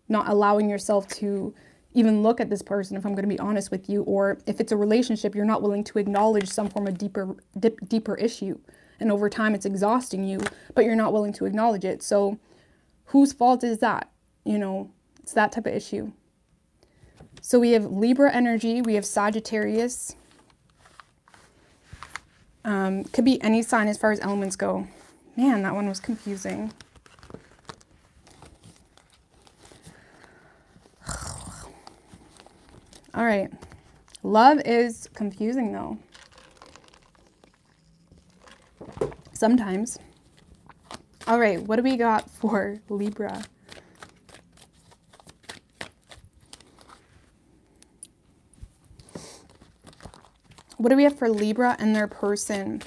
not allowing yourself to even look at this person, if I'm going to be honest with you. Or if it's a relationship, you're not willing to acknowledge some form of deeper issue. And over time, it's exhausting you, but you're not willing to acknowledge it. So whose fault is that? You know, it's that type of issue. So we have Libra energy. We have Sagittarius. Could be any sign as far as elements go. Man, that one was confusing. All right. Love is confusing though. Sometimes. All right, what do we got for Libra? What do we have for Libra and their person?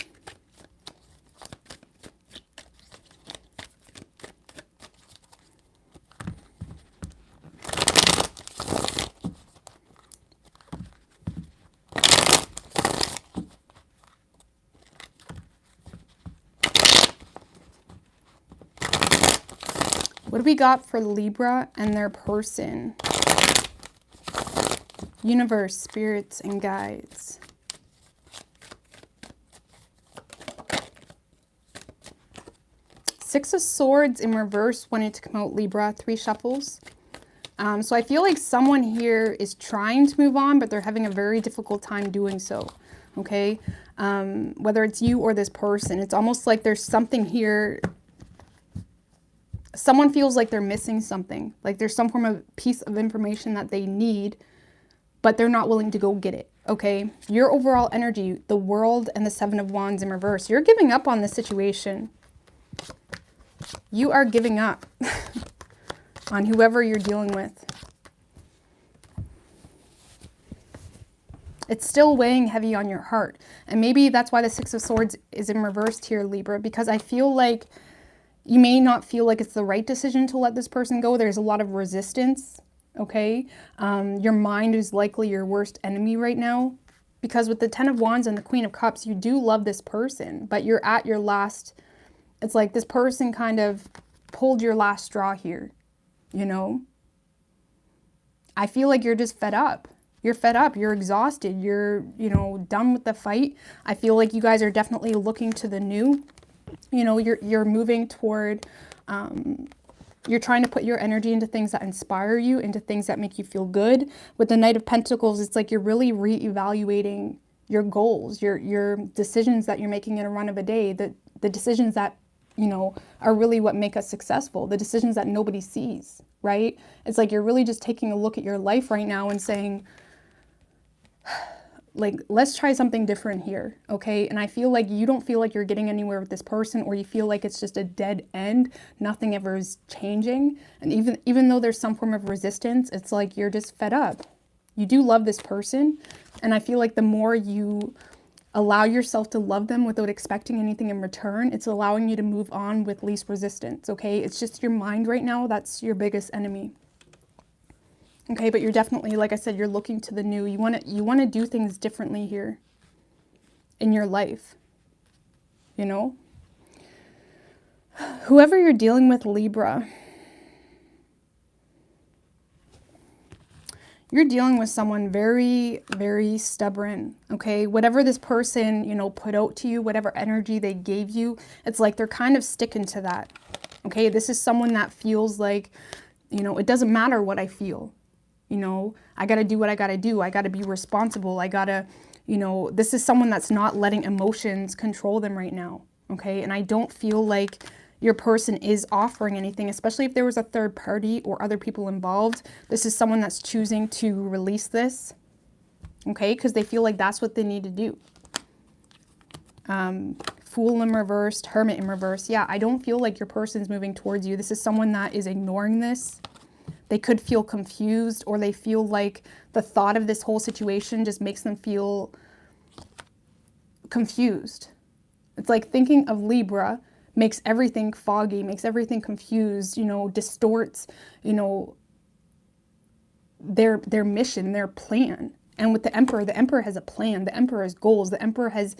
What do we got for Libra and their person? Universe, spirits, and guides. Six of Swords in reverse wanted to come out, Libra. 3 shuffles. So I feel like someone here is trying to move on, but they're having a very difficult time doing so. Okay? Whether it's you or this person, it's almost like there's something here. Someone feels like they're missing something. Like there's some form of piece of information that they need, but they're not willing to go get it. Okay? Your overall energy, the World and the 7 of Wands in reverse, you're giving up on the situation. You are giving up on whoever you're dealing with. It's still weighing heavy on your heart. And maybe that's why the 6 of Swords is in reverse here, Libra, because I feel like you may not feel like it's the right decision to let this person go. There's a lot of resistance, okay? Your mind is likely your worst enemy right now, because with the 10 of Wands and the Queen of Cups, you do love this person, but you're at your last... It's like this person kind of pulled your last straw here, you know? I feel like you're just fed up. You're fed up. You're exhausted. You're, you know, done with the fight. I feel like you guys are definitely looking to the new. You know, you're moving toward, you're trying to put your energy into things that inspire you, into things that make you feel good. With the Knight of Pentacles, it's like you're really reevaluating your goals, your decisions that you're making in a run of a day, the decisions that, you know, are really what make us successful, the decisions that nobody sees, right? It's like you're really just taking a look at your life right now and saying, like, let's try something different here, okay? And I feel like you don't feel like you're getting anywhere with this person, or you feel like it's just a dead end. Nothing ever is changing. And even though there's some form of resistance, it's like you're just fed up. You do love this person, and I feel like the more you allow yourself to love them without expecting anything in return, it's allowing you to move on with least resistance, okay? It's just your mind right now. That's your biggest enemy. Okay, but you're definitely, like I said, you're looking to the new. You want to do things differently here in your life, you know? Whoever you're dealing with, Libra, you're dealing with someone very, very stubborn, okay? Whatever this person, you know, put out to you, whatever energy they gave you, it's like they're kind of sticking to that, okay? This is someone that feels like, you know, it doesn't matter what I feel, you know? I got to do what I got to do. I got to be responsible. I got to, you know, this is someone that's not letting emotions control them right now, okay? And I don't feel like your person is offering anything, especially if there was a third party or other people involved. This is someone that's choosing to release this, okay? Because they feel like that's what they need to do. Fool in reverse, Hermit in reverse. Yeah, I don't feel like your person's moving towards you. This is someone that is ignoring this. They could feel confused, or they feel like the thought of this whole situation just makes them feel confused. It's like thinking of Libra makes everything foggy, makes everything confused, you know, distorts, you know, their mission, their plan. And with the Emperor has a plan. The Emperor has goals. The Emperor has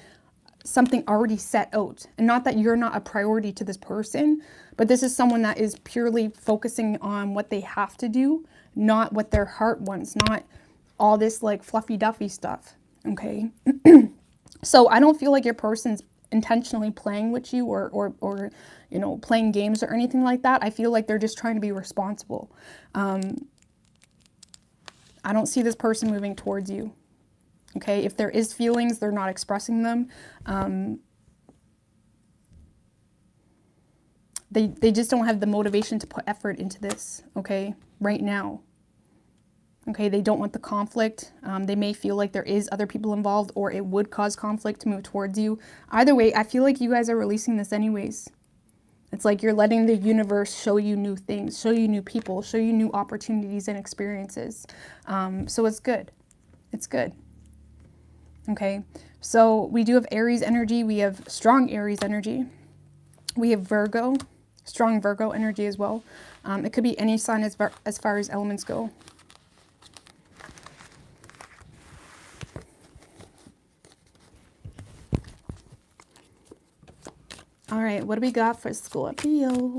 something already set out. And not that you're not a priority to this person, but this is someone that is purely focusing on what they have to do, not what their heart wants, not all this like fluffy duffy stuff, okay? So I don't feel like your person's intentionally playing with you or you know, playing games or anything like that. I feel like they're just trying to be responsible. I don't see this person moving towards you. Okay, if there is feelings, they're not expressing them. They just don't have the motivation to put effort into this, okay, right now. Okay, they don't want the conflict. They may feel like there is other people involved or it would cause conflict to move towards you. Either way, I feel like you guys are releasing this anyways. It's like you're letting the universe show you new things, show you new people, show you new opportunities and experiences. So it's good. It's good. Okay, so we do have Aries energy. We have strong Aries energy. We have Virgo, strong Virgo energy as well. It could be any sign as far as elements go. All right, what do we got for Scorpio?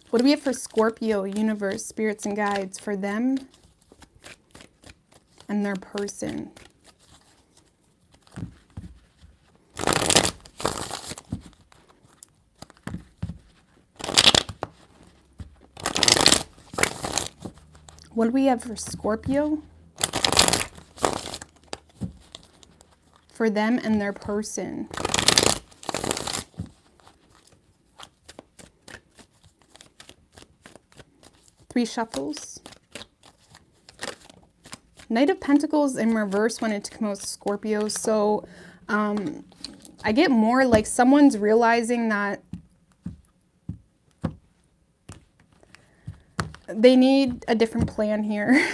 What do we have for Scorpio, universe, spirits, and guides for them and their person? What do we have for Scorpio? For them and their person. Three shuffles. Knight of Pentacles in reverse when it comes to Scorpio. So I get more like someone's realizing that they need a different plan here.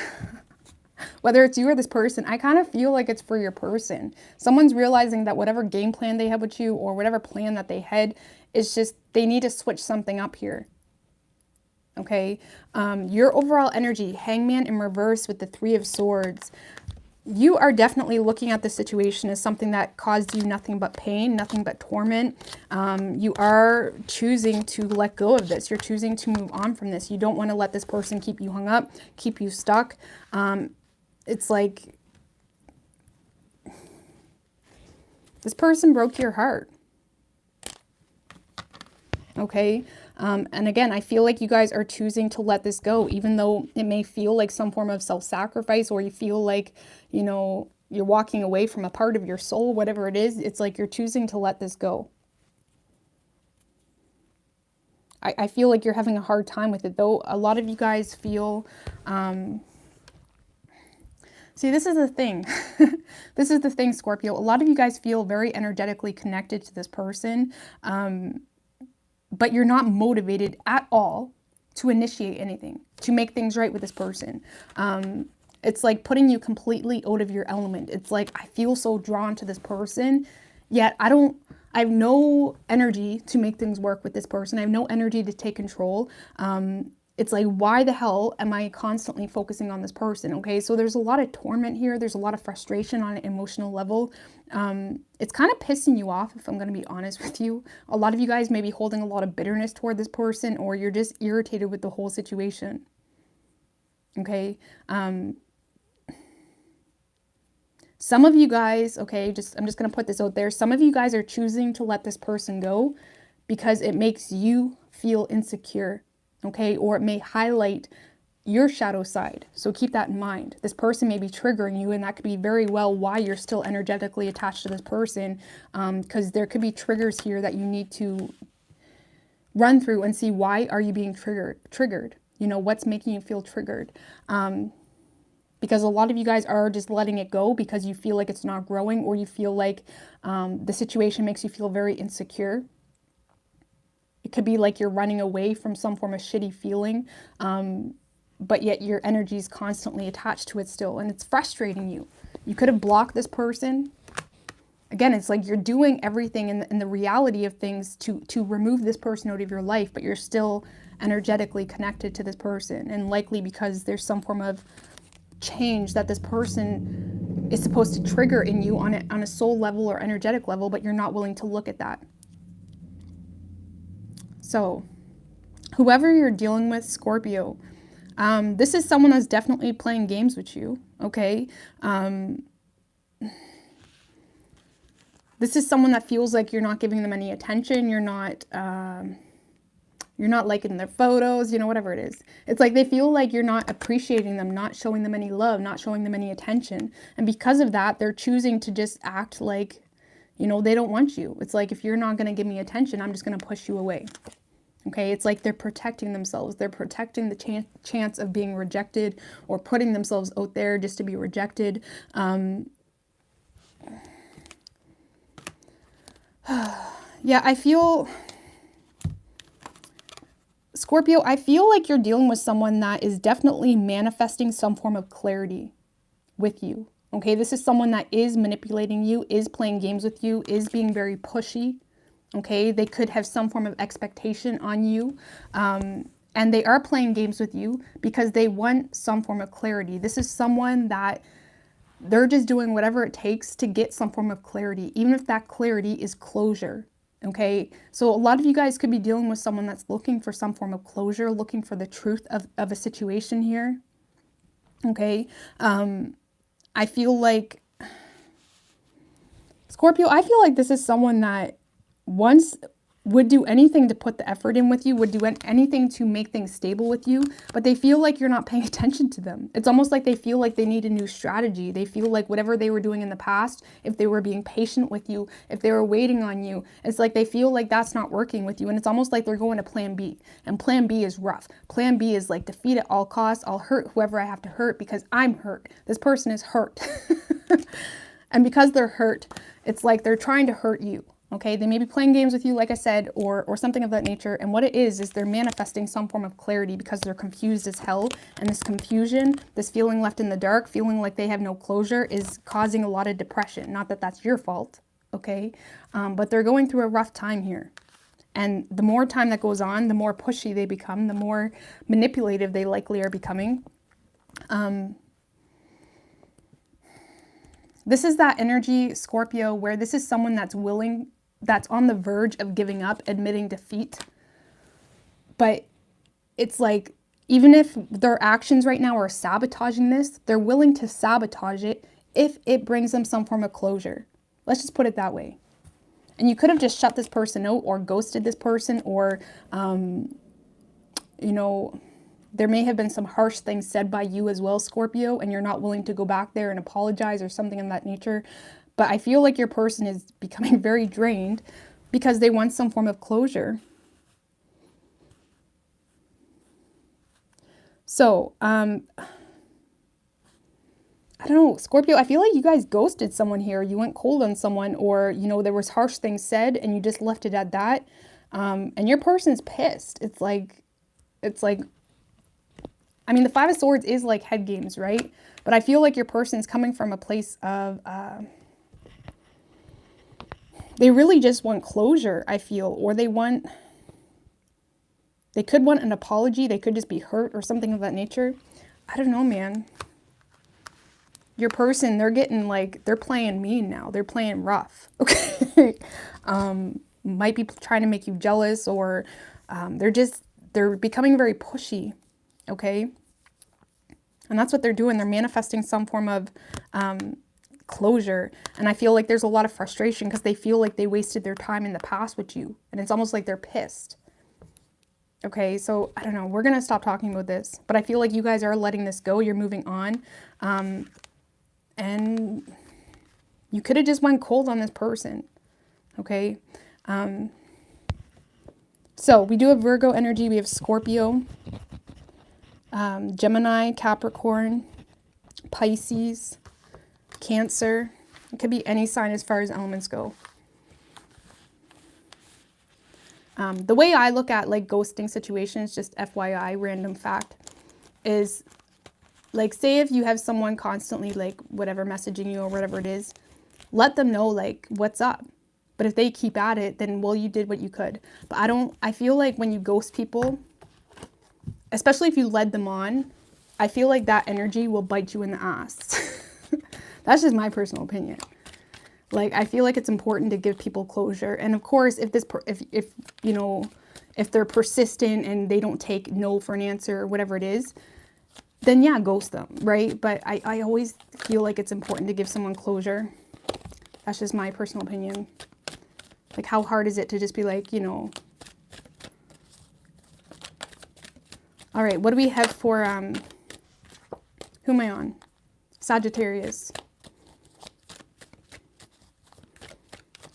Whether it's you or this person, I kind of feel like it's for your person. Someone's realizing that whatever game plan they have with you or whatever plan that they had, is just they need to switch something up here. Okay, your overall energy, Hangman in reverse with the Three of Swords. You are definitely looking at the situation as something that caused you nothing but pain, nothing but torment. You are choosing to let go of this. You're choosing to move on from this. You don't want to let this person keep you hung up, keep you stuck. It's like this person broke your heart. Okay. And again, I feel like you guys are choosing to let this go, even though it may feel like some form of self-sacrifice, or you feel like, you know, you're walking away from a part of your soul, whatever it is. It's like you're choosing to let this go. I feel like you're having a hard time with it, though. A lot of you guys feel... See, this is the thing. This is the thing, Scorpio. A lot of you guys feel very energetically connected to this person. But you're not motivated at all to initiate anything, to make things right with this person. It's like putting you completely out of your element. It's like, I feel so drawn to this person, yet I have no energy to make things work with this person. I have no energy to take control. It's like, why the hell am I constantly focusing on this person? Okay, so there's a lot of torment here. There's a lot of frustration on an emotional level. It's kind of pissing you off, if I'm going to be honest with you. A lot of you guys may be holding a lot of bitterness toward this person, or you're just irritated with the whole situation. Okay. Some of you guys, okay, I'm just going to put this out there. Some of you guys are choosing to let this person go because it makes you feel insecure. Okay, or it may highlight your shadow side. So keep that in mind. This person may be triggering you, and that could be very well why you're still energetically attached to this person, because there could be triggers here that you need to run through and see, why are you being triggered? You know, what's making you feel triggered? Because a lot of you guys are just letting it go because you feel like it's not growing, or you feel like the situation makes you feel very insecure. It could be like you're running away from some form of shitty feeling, but yet your energy is constantly attached to it still, and it's frustrating you. You could have blocked this person. Again, it's like you're doing everything in the reality of things to remove this person out of your life, but you're still energetically connected to this person, and likely because there's some form of change that this person is supposed to trigger in you on a soul level or energetic level, but you're not willing to look at that. So, whoever you're dealing with, Scorpio, This is someone that's definitely playing games with you, okay? This is someone that feels like you're not giving them any attention. You're not liking their photos, you know, whatever it is. It's like they feel like you're not appreciating them, not showing them any love, not showing them any attention. And because of that, they're choosing to just act like, you know, they don't want you. It's like, if you're not going to give me attention, I'm just going to push you away. Okay, it's like they're protecting themselves. They're protecting the chance of being rejected, or putting themselves out there just to be rejected. Yeah, I feel, Scorpio, I feel like you're dealing with someone that is definitely manifesting some form of clarity with you. Okay, this is someone that is manipulating you, is playing games with you, is being very pushy. Okay, they could have some form of expectation on you. And they are playing games with you because they want some form of clarity. This is someone that they're just doing whatever it takes to get some form of clarity, even if that clarity is closure. Okay, so a lot of you guys could be dealing with someone that's looking for some form of closure, looking for the truth of a situation here. Okay, I feel like, Scorpio, I feel like this is someone that would do anything to put the effort in with you, would do anything to make things stable with you, but they feel like you're not paying attention to them. It's almost like they feel like they need a new strategy. They feel like whatever they were doing in the past, if they were being patient with you, if they were waiting on you, it's like they feel like that's not working with you. And it's almost like they're going to plan B. And plan B is rough. Plan B is like defeat at all costs. I'll hurt whoever I have to hurt because I'm hurt. This person is hurt. And because they're hurt, it's like they're trying to hurt you. Okay, they may be playing games with you, like I said, or something of that nature. And what it is they're manifesting some form of clarity because they're confused as hell. And this confusion, this feeling left in the dark, feeling like they have no closure, is causing a lot of depression. Not that that's your fault, okay? But they're going through a rough time here. And the more time that goes on, the more pushy they become, the more manipulative they likely are becoming. This is that energy, Scorpio, where this is someone that's willing, that's on the verge of giving up, admitting defeat. But it's like, even if their actions right now are sabotaging this, they're willing to sabotage it if it brings them some form of closure. Let's just put it that way. And you could have just shut this person out or ghosted this person, or, you know, there may have been some harsh things said by you as well, Scorpio, and you're not willing to go back there and apologize or something of that nature. But I feel like your person is becoming very drained because they want some form of closure. So, I don't know, Scorpio, I feel like you guys ghosted someone here. You went cold on someone, or, you know, there was harsh things said and you just left it at that. And your person's pissed. It's like, I mean, the Five of Swords is like head games, right? But I feel like your person's coming from a place of, they really just want closure, I feel, or they could want an apology. They could just be hurt or something of that nature. I don't know, man. Your person, they're getting like, they're playing mean now. They're playing rough, okay? Might be trying to make you jealous, or they're becoming very pushy, okay? And that's what they're doing. They're manifesting some form of closure. And I feel like there's a lot of frustration because they feel like they wasted their time in the past with you. And it's almost like they're pissed. Okay, so I don't know. We're going to stop talking about this. But I feel like you guys are letting this go. You're moving on. And you could have just went cold on this person. Okay. So we do have Virgo energy. We have Scorpio, Gemini, Capricorn, Pisces, Cancer. It could be any sign as far as elements go. The way I look at like ghosting situations, just FYI, random fact, is like, say if you have someone constantly like whatever messaging you or whatever it is, let them know like what's up. But if they keep at it, then well, you did what you could. But I feel like when you ghost people, especially if you led them on, I feel like that energy will bite you in the ass. That's just my personal opinion. Like, I feel like it's important to give people closure. And of course, if they're persistent and they don't take no for an answer or whatever it is, then yeah, ghost them, right? But I always feel like it's important to give someone closure. That's just my personal opinion. Like, how hard is it to just be like, you know. All right, what do we have for, who am I on? Sagittarius.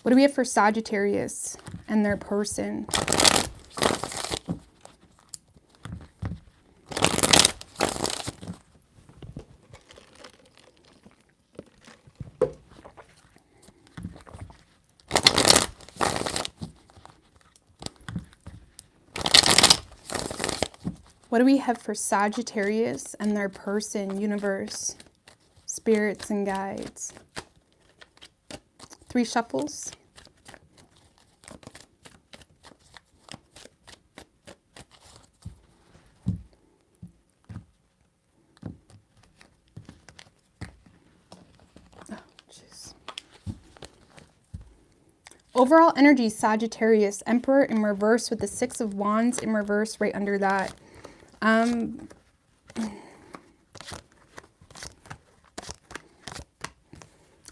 What do we have for Sagittarius and their person? What do we have for Sagittarius and their person, universe, spirits and guides? 3 shuffles. Oh, jeez. Overall energy, Sagittarius, Emperor in reverse with the 6 of Wands in reverse right under that. Man,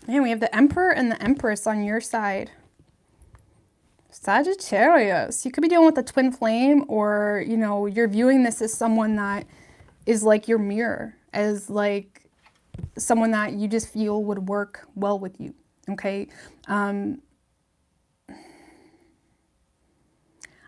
we have the Emperor and the Empress on your side. Sagittarius, you could be dealing with a twin flame, or, you know, you're viewing this as someone that is like your mirror, as like someone that you just feel would work well with you, okay?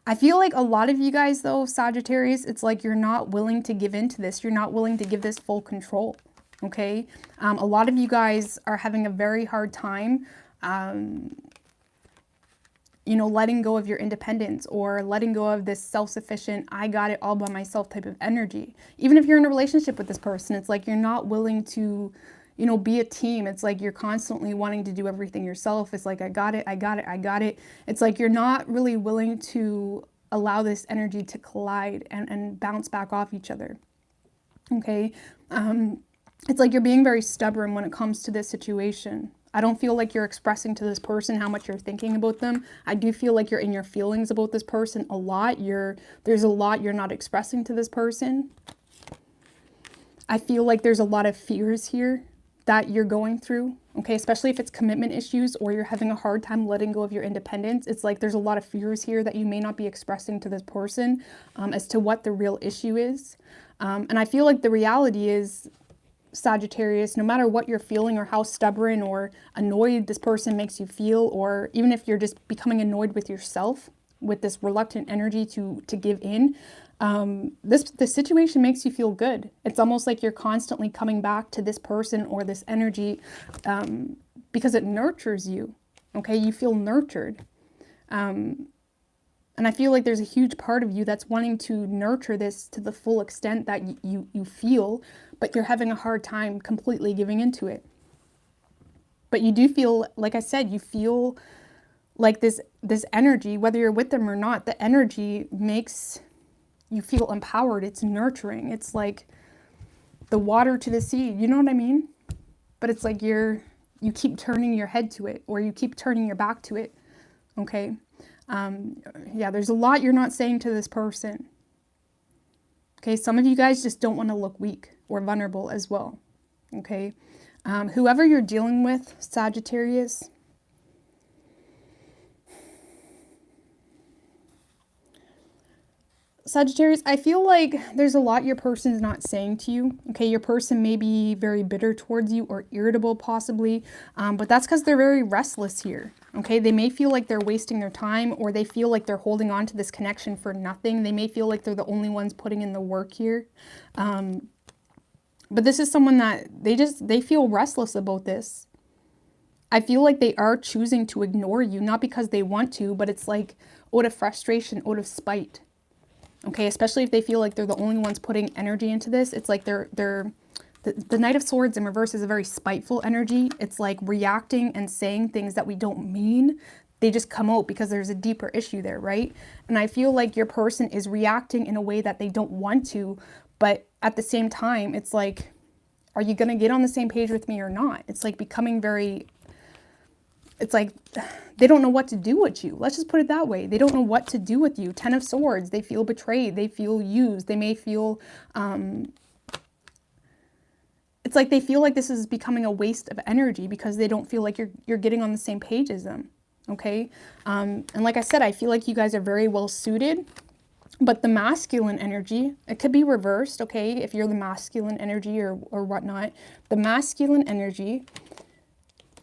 I feel like a lot of you guys, though, Sagittarius, it's like you're not willing to give into this. You're not willing to give this full control, okay? A lot of you guys are having a very hard time, you know, letting go of your independence, or letting go of this self-sufficient, I got it all by myself type of energy. Even if you're in a relationship with this person, it's like you're not willing to, you know, be a team. It's like you're constantly wanting to do everything yourself. It's like, I got it, I got it, I got it. It's like you're not really willing to allow this energy to collide and bounce back off each other, okay? It's like you're being very stubborn when it comes to this situation. I don't feel like you're expressing to this person how much you're thinking about them. I do feel like you're in your feelings about this person a lot. There's a lot you're not expressing to this person. I feel like there's a lot of fears here that you're going through, okay? Especially if it's commitment issues, or you're having a hard time letting go of your independence. It's like there's a lot of fears here that you may not be expressing to this person as to what the real issue is. And I feel like the reality is, Sagittarius, no matter what you're feeling or how stubborn or annoyed this person makes you feel, or even if you're just becoming annoyed with yourself, with this reluctant energy to give in, this situation makes you feel good. It's almost like you're constantly coming back to this person or this energy because it nurtures you, okay? You feel nurtured. And I feel like there's a huge part of you that's wanting to nurture this to the full extent that you feel, but you're having a hard time completely giving into it. But you do feel, like I said, you feel like this energy, whether you're with them or not, the energy makes you feel empowered. It's nurturing. It's like the water to the sea. You know what I mean? But it's like you keep turning your head to it, or you keep turning your back to it, okay? Yeah, there's a lot you're not saying to this person. Okay, some of you guys just don't want to look weak or vulnerable as well. Okay, whoever you're dealing with, Sagittarius, I feel like there's a lot your person is not saying to you. Okay, your person may be very bitter towards you, or irritable possibly, but that's because they're very restless here. Okay, they may feel like they're wasting their time, or they feel like they're holding on to this connection for nothing. They may feel like they're the only ones putting in the work here. But this is someone that they feel restless about this. I feel like they are choosing to ignore you, not because they want to, but it's like out of frustration, out of spite. Okay, especially if they feel like they're the only ones putting energy into this. It's like the Knight of Swords in reverse is a very spiteful energy. It's like reacting and saying things that we don't mean. They just come out because there's a deeper issue there, right? And I feel like your person is reacting in a way that they don't want to, but at the same time, it's like, are you going to get on the same page with me or not? It's like becoming very, it's like they don't know what to do with you. Let's just put it that way. They don't know what to do with you. 10 of Swords, they feel betrayed. They feel used. They may feel it's like they feel like this is becoming a waste of energy because they don't feel like you're getting on the same page as them. Okay. And like I said, I feel like you guys are very well suited, but the masculine energy, it could be reversed. Okay. If you're the masculine energy or whatnot, the masculine energy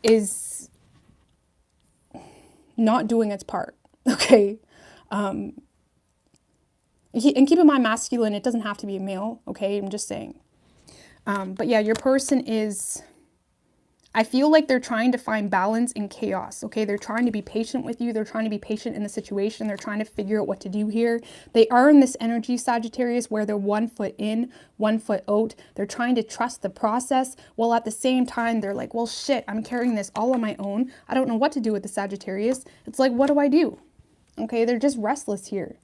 is not doing its part. Okay. And keep in mind, masculine, it doesn't have to be a male. Okay. I'm just saying. But yeah, your person is, I feel like they're trying to find balance in chaos. Okay. They're trying to be patient with you. They're trying to be patient in the situation. They're trying to figure out what to do here. They are in this energy, Sagittarius, where they're 1 foot in, 1 foot out. They're trying to trust the process, while at the same time, they're like, well, shit, I'm carrying this all on my own. I don't know what to do with the Sagittarius. It's like, what do I do? Okay. They're just restless here.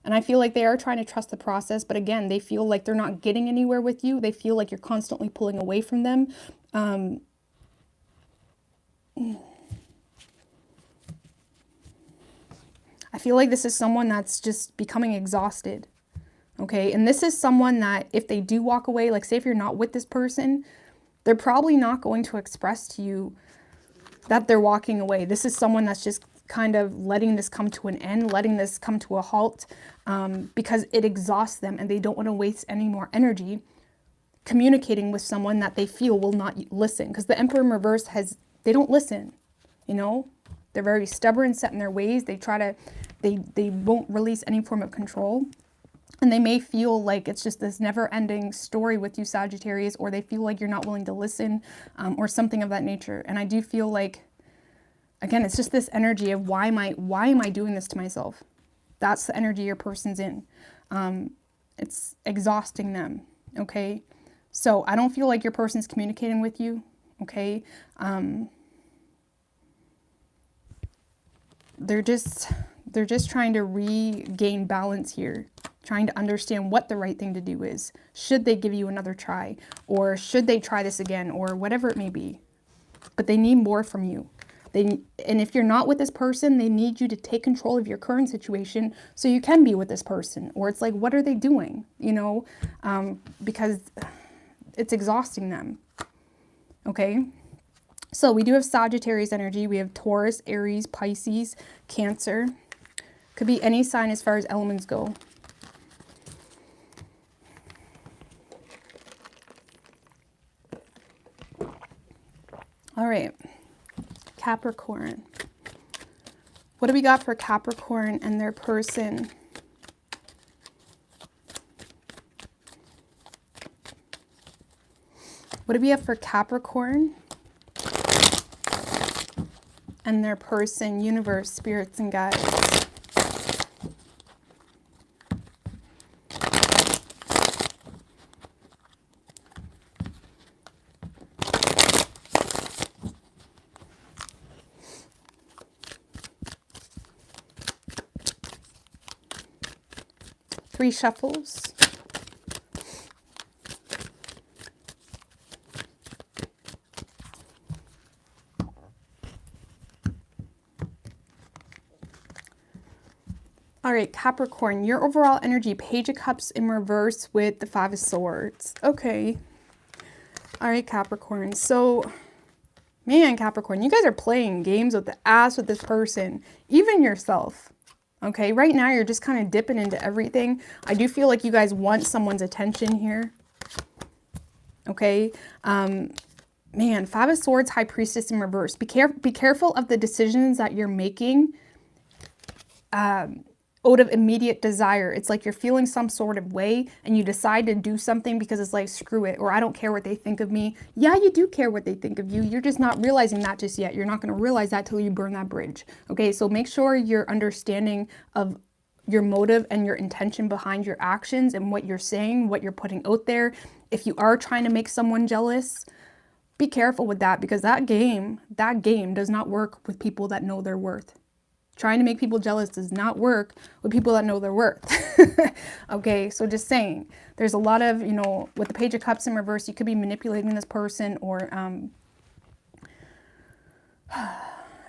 And I feel like they are trying to trust the process, but again, they feel like they're not getting anywhere with you. They feel like you're constantly pulling away from them. I feel like this is someone that's just becoming exhausted. Okay. And this is someone that if they do walk away, like say if you're not with this person, they're probably not going to express to you that they're walking away. This is someone that's just kind of letting this come to an end, letting this come to a halt, because it exhausts them and they don't want to waste any more energy communicating with someone that they feel will not listen. Because the Emperor in reverse they don't listen, you know? They're very stubborn, set in their ways. They won't release any form of control. And they may feel like it's just this never-ending story with you, Sagittarius, or they feel like you're not willing to listen, or something of that nature. And I do feel like, again, it's just this energy of why am I doing this to myself? That's the energy your person's in. It's exhausting them. Okay. So I don't feel like your person's communicating with you. Okay. They're just trying to regain balance here, trying to understand what the right thing to do is. Should they give you another try, or should they try this again, or whatever it may be? But they need more from you. And if you're not with this person, they need you to take control of your current situation so you can be with this person. Or it's like, what are they doing? You know, because it's exhausting them. Okay. So we do have Sagittarius energy. We have Taurus, Aries, Pisces, Cancer. Could be any sign as far as elements go. All right. Capricorn. What do we got for Capricorn and their person? What do we have for Capricorn and their person, universe, spirits, and guides? 3 shuffles. All right, Capricorn, your overall energy, Page of Cups in reverse with the 5 of Swords. Okay. All right, Capricorn. So, man, Capricorn, you guys are playing games with the ass with this person, even yourself. Okay, right now you're just kind of dipping into everything. I do feel like you guys want someone's attention here. Okay. Man, 5 of Swords, High Priestess in reverse. Be careful of the decisions that you're making out of immediate desire. It's like you're feeling some sort of way and you decide to do something because it's like, screw it, or I don't care what they think of me. Yeah, you do care what they think of you. You're just not realizing that just yet. You're not going to realize that till you burn that bridge. Okay, so make sure you're understanding of your motive and your intention behind your actions and what you're saying, what you're putting out there. If you are trying to make someone jealous, be careful with that, because that game does not work with people that know their worth. Trying to make people jealous does not work with people that know their worth. Okay, so just saying, there's a lot of, you know, with the Page of Cups in reverse, you could be manipulating this person, or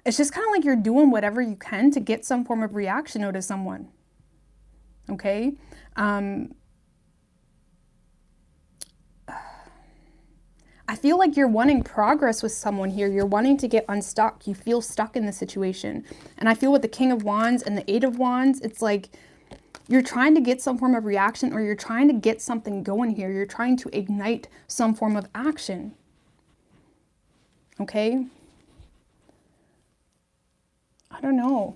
it's just kind of like you're doing whatever you can to get some form of reaction out of someone. Okay. I feel like you're wanting progress with someone here. You're wanting to get unstuck. You feel stuck in the situation. And I feel with the King of Wands and the Eight of Wands, it's like you're trying to get some form of reaction, or you're trying to get something going here. You're trying to ignite some form of action. Okay? I don't know.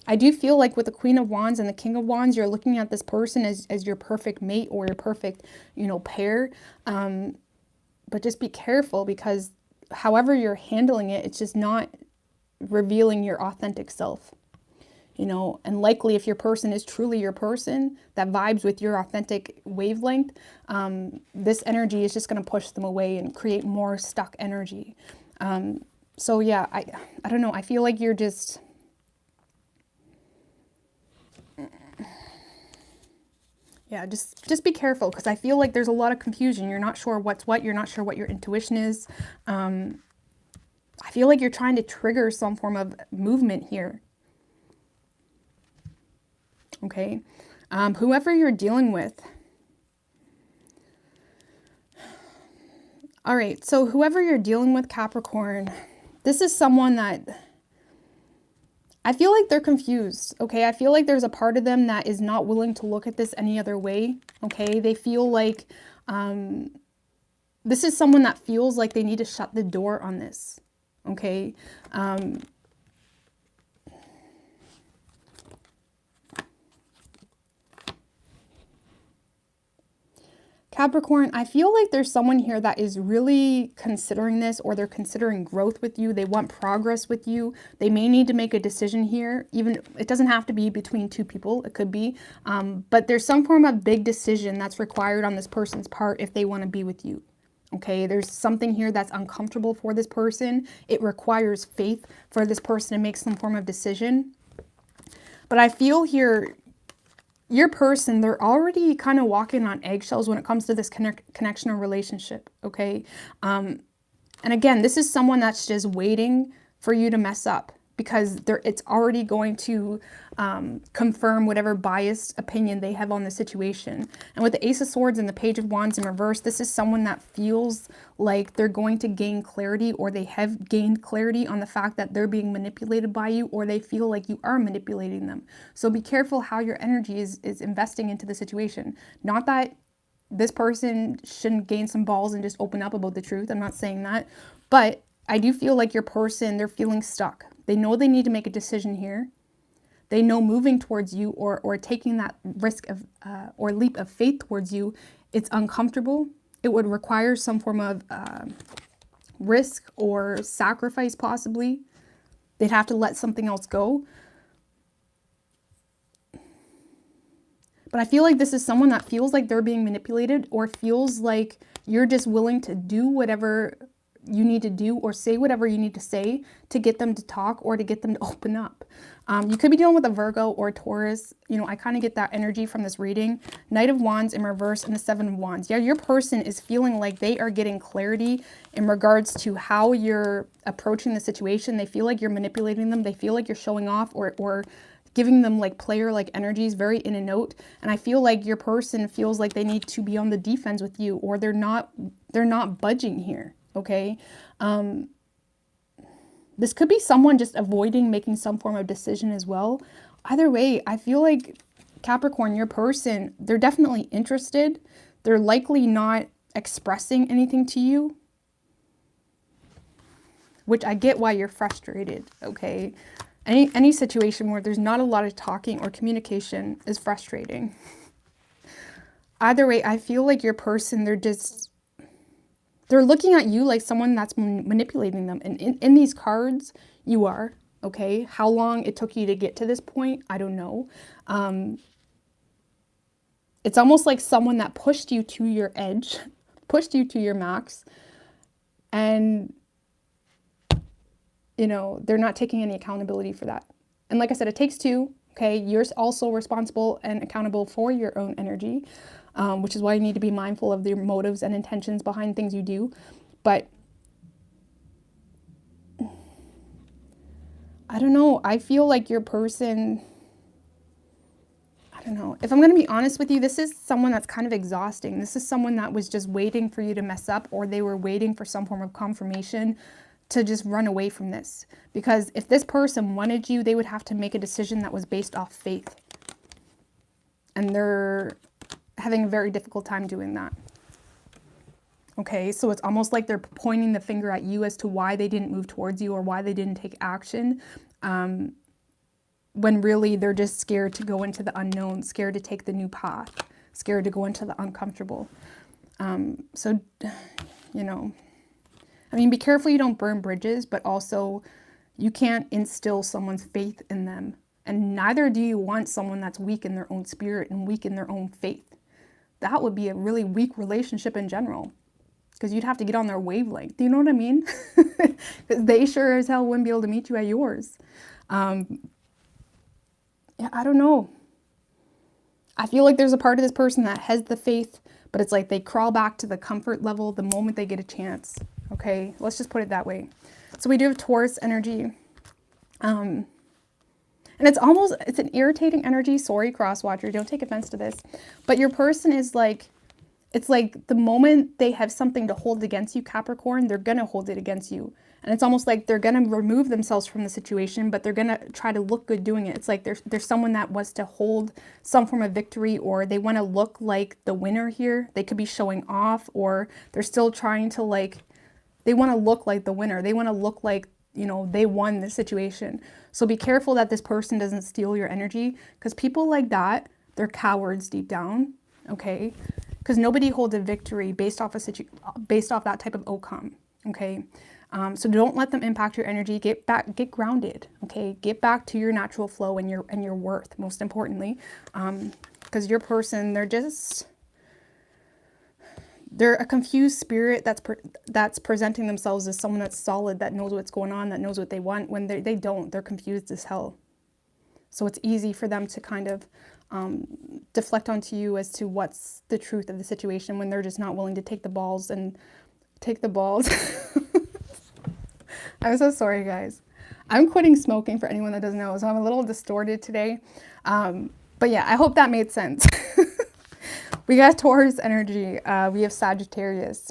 I do feel like with the Queen of Wands and the King of Wands, you're looking at this person as your perfect mate or your perfect, you know, pair. But just be careful, because however you're handling it, it's just not revealing your authentic self, you know. And likely if your person is truly your person that vibes with your authentic wavelength, this energy is just going to push them away and create more stuck energy. So yeah, I don't know. I feel like you're just... Yeah, just be careful, because I feel like there's a lot of confusion. You're not sure what's what. You're not sure what your intuition is. I feel like you're trying to trigger some form of movement here. Okay? Whoever you're dealing with. All right, so whoever you're dealing with, Capricorn, this is someone that... I feel like they're confused, okay? I feel like there's a part of them that is not willing to look at this any other way, okay? They feel like this is someone that feels like they need to shut the door on this, okay? Capricorn, I feel like there's someone here that is really considering this, or they're considering growth with you. They want progress with you. They may need to make a decision here. Even it doesn't have to be between two people. It could be. But there's some form of big decision that's required on this person's part if they want to be with you. Okay, there's something here that's uncomfortable for this person. It requires faith for this person to make some form of decision. But I feel here... your person, they're already kind of walking on eggshells when it comes to this connection or relationship, okay? And again, this is someone that's just waiting for you to mess up, because it's already going to confirm whatever biased opinion they have on the situation. And with the Ace of Swords and the Page of Wands in reverse, this is someone that feels like they're going to gain clarity, or they have gained clarity on the fact that they're being manipulated by you, or they feel like you are manipulating them. So be careful how your energy is investing into the situation. Not that this person shouldn't gain some balls and just open up about the truth. I'm not saying that. But I do feel like your person, they're feeling stuck. They know they need to make a decision here. They know moving towards you, or taking that risk of or leap of faith towards you, it's uncomfortable. It would require some form of risk or sacrifice, possibly. They'd have to let something else go. But I feel like this is someone that feels like they're being manipulated, or feels like you're just willing to do whatever you need to do, or say whatever you need to say to get them to talk, or to get them to open up. You could be dealing with a Virgo or a Taurus. You know, I kind of get that energy from this reading. Knight of Wands in reverse and the Seven of Wands. Yeah, your person is feeling like they are getting clarity in regards to how you're approaching the situation. They feel like you're manipulating them. They feel like you're showing off, or giving them like player-like energies, very in and out. And I feel like your person feels like they need to be on the defense with you, or they're not budging here. Okay. This could be someone just avoiding making some form of decision as well. Either way, I feel like Capricorn, your person, they're definitely interested. They're likely not expressing anything to you, which I get why you're frustrated. Okay. Any situation where there's not a lot of talking or communication is frustrating. Either way, I feel like your person, they're looking at you like someone that's manipulating them. And in these cards, you are, okay? How long it took you to get to this point, I don't know. It's almost like someone that pushed you to your edge, pushed you to your max, and, you know, they're not taking any accountability for that. And like I said, it takes two, okay? You're also responsible and accountable for your own energy. Which is why you need to be mindful of your motives and intentions behind things you do. But I don't know. I feel like your person, I don't know. If I'm going to be honest with you, this is someone that's kind of exhausting. This is someone that was just waiting for you to mess up, or they were waiting for some form of confirmation to just run away from this. Because if this person wanted you, they would have to make a decision that was based off faith. And they're having a very difficult time doing that. Okay, so it's almost like they're pointing the finger at you as to why they didn't move towards you or why they didn't take action. When really they're just scared to go into the unknown, scared to take the new path, scared to go into the uncomfortable. So, you know, I mean, be careful you don't burn bridges, but also you can't instill someone's faith in them. And neither do you want someone that's weak in their own spirit and weak in their own faith. That would be a really weak relationship in general, because you'd have to get on their wavelength. Do you know what I mean? Because they sure as hell wouldn't be able to meet you at yours. Yeah, I don't know. I feel like there's a part of this person that has the faith, but it's like they crawl back to the comfort level the moment they get a chance. Okay, let's just put it that way. So we do have Taurus energy. And it's an irritating energy. Sorry, cross watcher, don't take offense to this. But your person is like, it's like the moment they have something to hold against you, Capricorn, they're going to hold it against you. And it's almost like they're going to remove themselves from the situation, but they're going to try to look good doing it. It's like there's someone that wants to hold some form of victory, or they want to look like the winner here. They could be showing off, or they're still trying to they want to look like the winner. They want to look like, you know, they won the situation. So be careful that this person doesn't steal your energy, because people like that, they're cowards deep down, okay? Because nobody holds a victory based off that type of outcome, okay? So don't let them impact your energy. Get grounded, okay? Get back to your natural flow and your worth, most importantly, because your person, they're a confused spirit that's presenting themselves as someone that's solid, that knows what's going on, that knows what they want, when they don't. They're confused as hell. So it's easy for them to kind of deflect onto you as to what's the truth of the situation, when they're just not willing to take the balls. I'm so sorry, guys. I'm quitting smoking, for anyone that doesn't know, so I'm a little distorted today. But yeah, I hope that made sense. We got Taurus energy. We have Sagittarius.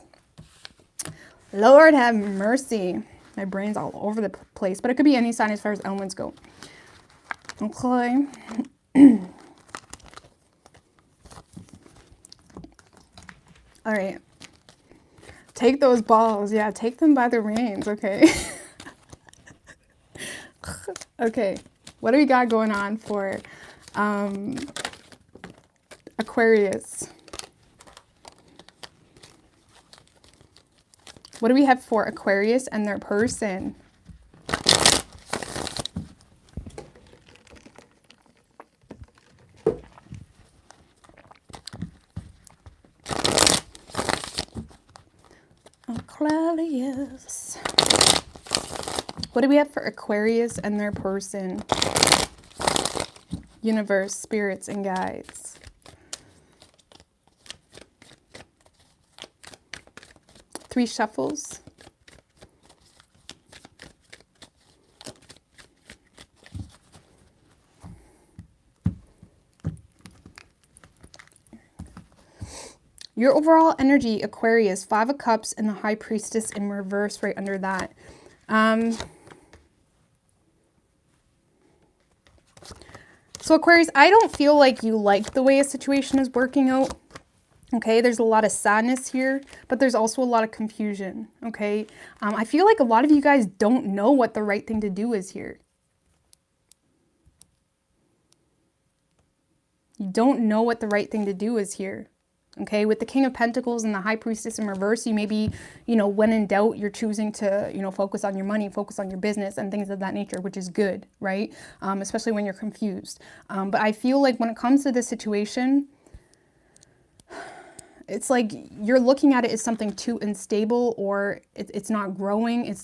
Lord have mercy. My brain's all over the place, but it could be any sign as far as elements go. Okay. All right. Take those balls. Yeah, take them by the reins, okay? Okay, what do we got going on for Aquarius? What do we have for Aquarius and their person? Aquarius. What do we have for Aquarius and their person? Universe, spirits, and guides. Three shuffles. Your overall energy, Aquarius, 5 of Cups and the High Priestess in reverse right under that. So Aquarius, I don't feel like you like the way a situation is working out. Okay, there's a lot of sadness here, but there's also a lot of confusion. Okay, I feel like a lot of you guys don't know what the right thing to do is here. You don't know what the right thing to do is here. Okay, with the King of Pentacles and the High Priestess in reverse, you maybe, you know, when in doubt, you're choosing to, you know, focus on your money, focus on your business and things of that nature, which is good, right? Especially when you're confused. But I feel like when it comes to this situation, it's like you're looking at it as something too unstable, or it's not growing.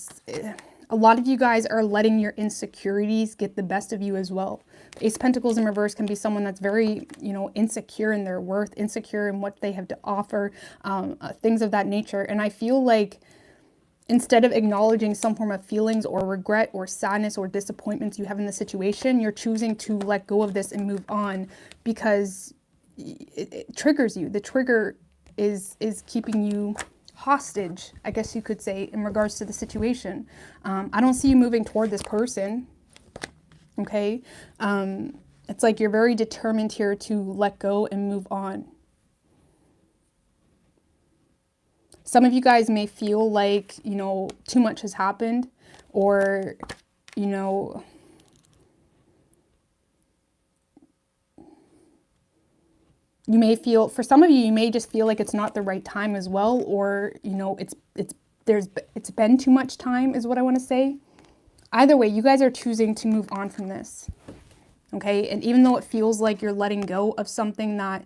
A lot of you guys are letting your insecurities get the best of you as well. Ace of Pentacles in reverse can be someone that's very, you know, insecure in their worth, insecure in what they have to offer, things of that nature. And I feel like instead of acknowledging some form of feelings or regret or sadness or disappointments you have in the situation, you're choosing to let go of this and move on because it triggers you. The trigger is keeping you hostage, I guess you could say, in regards to the situation. I don't see you moving toward this person, okay? It's like you're very determined here to let go and move on. Some of you guys may feel like, you know, too much has happened, or, you know, you may feel, for some of you, you may just feel like it's not the right time as well, or, you know, it's been too much time is what I want to say. Either way, you guys are choosing to move on from this, okay? And even though it feels like you're letting go of something that,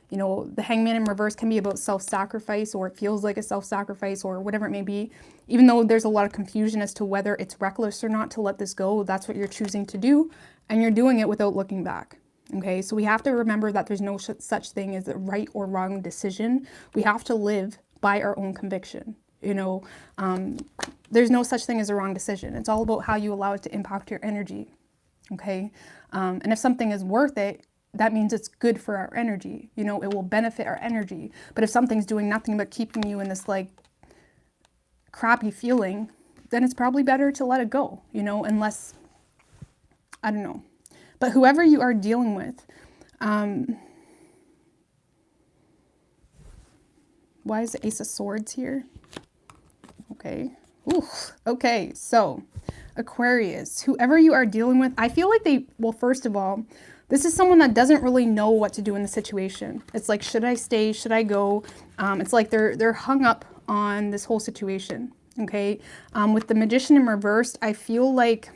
you know, the Hangman in reverse can be about self-sacrifice, or it feels like a self-sacrifice, or whatever it may be. Even though there's a lot of confusion as to whether it's reckless or not to let this go, that's what you're choosing to do, and you're doing it without looking back. Okay, so we have to remember that there's no such thing as a right or wrong decision. We have to live by our own conviction. You know, there's no such thing as a wrong decision. It's all about how you allow it to impact your energy. Okay, and if something is worth it, that means it's good for our energy. You know, it will benefit our energy. But if something's doing nothing but keeping you in this like crappy feeling, then it's probably better to let it go, you know, unless, I don't know. But whoever you are dealing with, why is the Ace of Swords here? Okay. Ooh, okay, so Aquarius, whoever you are dealing with, I feel like they, well, first of all, this is someone that doesn't really know what to do in the situation. It's like, should I stay? Should I go? It's like they're hung up on this whole situation, okay? With the Magician in reverse, I feel like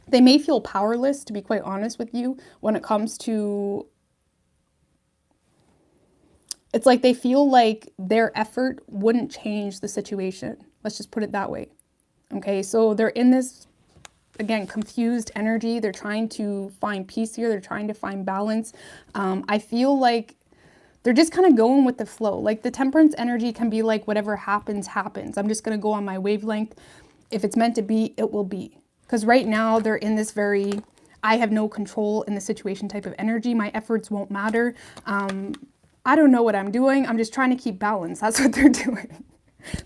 they may feel powerless, to be quite honest with you, when it comes to, it's like they feel like their effort wouldn't change the situation. Let's just put it that way. Okay, so they're in this, again, confused energy. They're trying to find peace here. They're trying to find balance. I feel like they're just kind of going with the flow. Like the Temperance energy can be like, whatever happens, happens. I'm just going to go on my wavelength. If it's meant to be, it will be. Because right now they're in this very, I have no control in the situation type of energy. My efforts won't matter. I don't know what I'm doing. I'm just trying to keep balance. That's what they're doing.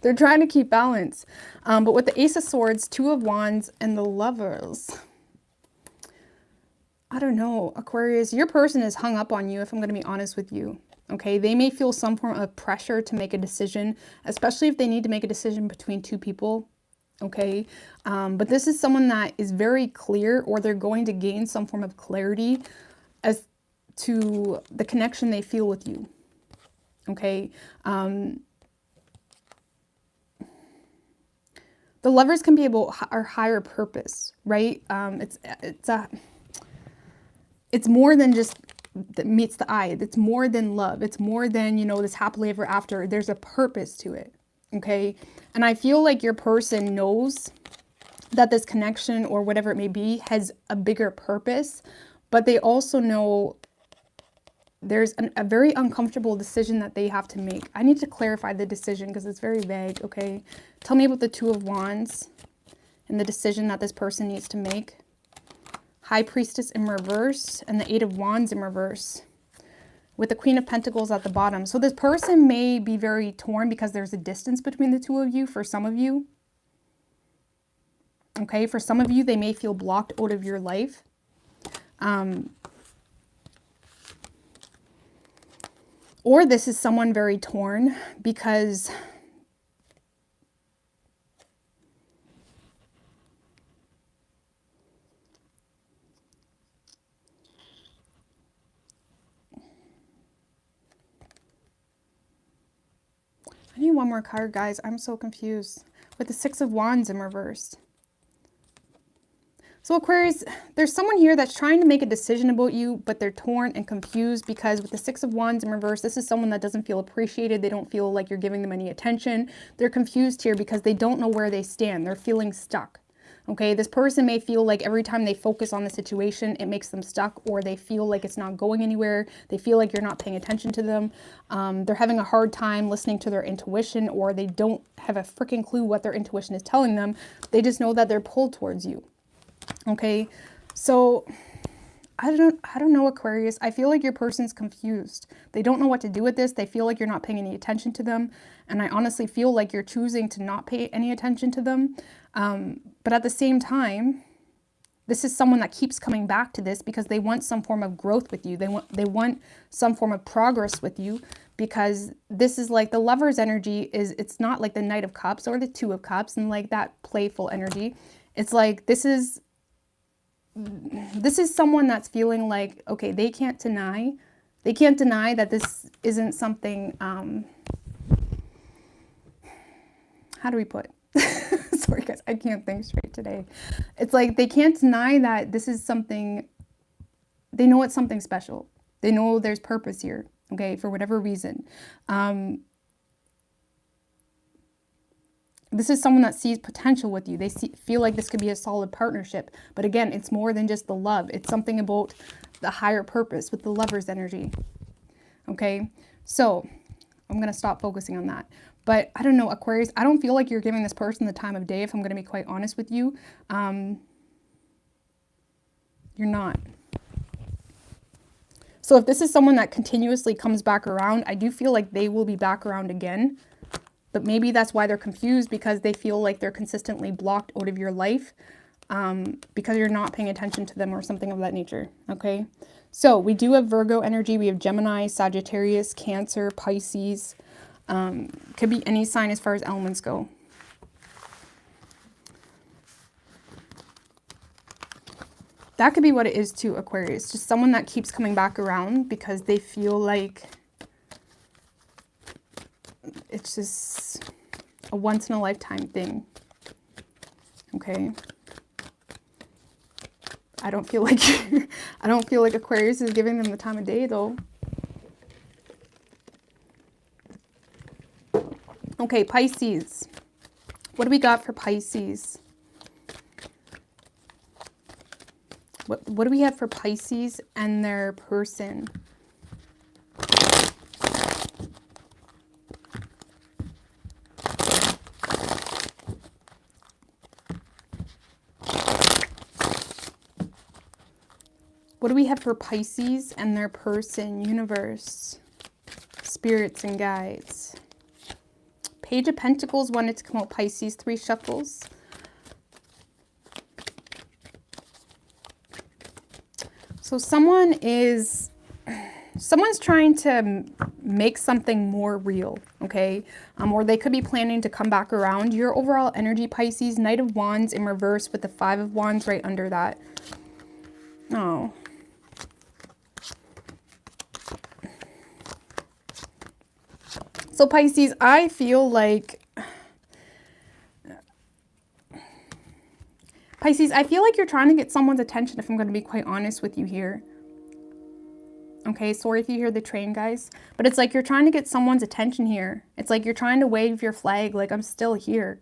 They're trying to keep balance. But with the Ace of Swords, Two of Wands, and the Lovers, I don't know, Aquarius, your person is hung up on you, if I'm going to be honest with you. Okay, they may feel some form of pressure to make a decision, especially if they need to make a decision between two people. Okay, but this is someone that is very clear, or they're going to gain some form of clarity as to the connection they feel with you. Okay, the Lovers can be about our higher purpose, right? It's more than just that meets the eye. It's more than love. It's more than, you know, this happily ever after. There's a purpose to it. Okay, and I feel like your person knows that this connection, or whatever it may be, has a bigger purpose, but they also know there's a very uncomfortable decision that they have to make. I need to clarify the decision because it's very vague. Okay, tell me about the Two of Wands and the decision that this person needs to make. High Priestess in reverse and the Eight of Wands in reverse, with the Queen of Pentacles at the bottom. So this person may be very torn because there's a distance between the two of you for some of you. Okay, for some of you, they may feel blocked out of your life. Or this is someone very torn because I need one more card, guys. I'm so confused. With the Six of Wands in reverse. So Aquarius, there's someone here that's trying to make a decision about you, but they're torn and confused because with the Six of Wands in reverse, this is someone that doesn't feel appreciated. They don't feel like you're giving them any attention. They're confused here because they don't know where they stand. They're feeling stuck. Okay, this person may feel like every time they focus on the situation, it makes them stuck, or they feel like it's not going anywhere. They feel like you're not paying attention to them. They're having a hard time listening to their intuition, or they don't have a freaking clue what their intuition is telling them. They just know that they're pulled towards you. Okay, so I don't know, Aquarius. I feel like your person's confused. They don't know what to do with this. They feel like you're not paying any attention to them. And I honestly feel like you're choosing to not pay any attention to them. But at the same time, this is someone that keeps coming back to this because they want some form of growth with you. They want some form of progress with you, because this is like the Lover's energy it's not like the Knight of Cups or the Two of Cups and like that playful energy. It's like this is someone that's feeling like, okay, they can't deny that this isn't something, how do we put sorry guys, I can't think straight today. It's like they can't deny that this is something, they know it's something special. They know there's purpose here, okay, for whatever reason. This is someone that sees potential with you. They feel like this could be a solid partnership. But again, it's more than just the love. It's something about the higher purpose with the Lover's energy. Okay, so I'm going to stop focusing on that. But I don't know, Aquarius, I don't feel like you're giving this person the time of day, if I'm going to be quite honest with you. You're not. So if this is someone that continuously comes back around, I do feel like they will be back around again. But maybe that's why they're confused, because they feel like they're consistently blocked out of your life because you're not paying attention to them or something of that nature, okay? So we do have Virgo energy. We have Gemini, Sagittarius, Cancer, Pisces. Could be any sign as far as elements go. That could be what it is too, Aquarius. Just someone that keeps coming back around because they feel like it's just a once in a lifetime thing. Okay. I don't feel like Aquarius is giving them the time of day though. Okay, Pisces. What do we got for Pisces? What do we have for Pisces and their person? What do we have for Pisces and their person, universe, spirits and guides? Page of Pentacles wanted to come out, Pisces, 3 shuffles. So someone's trying to make something more real, okay? Or they could be planning to come back around. Your overall energy, Pisces, Knight of Wands in reverse with the 5 of Wands right under that. Oh. So Pisces, I feel like, Pisces, I feel like you're trying to get someone's attention, if I'm going to be quite honest with you here. Okay, sorry if you hear the train, guys. But it's like you're trying to get someone's attention here. It's like you're trying to wave your flag, like, I'm still here.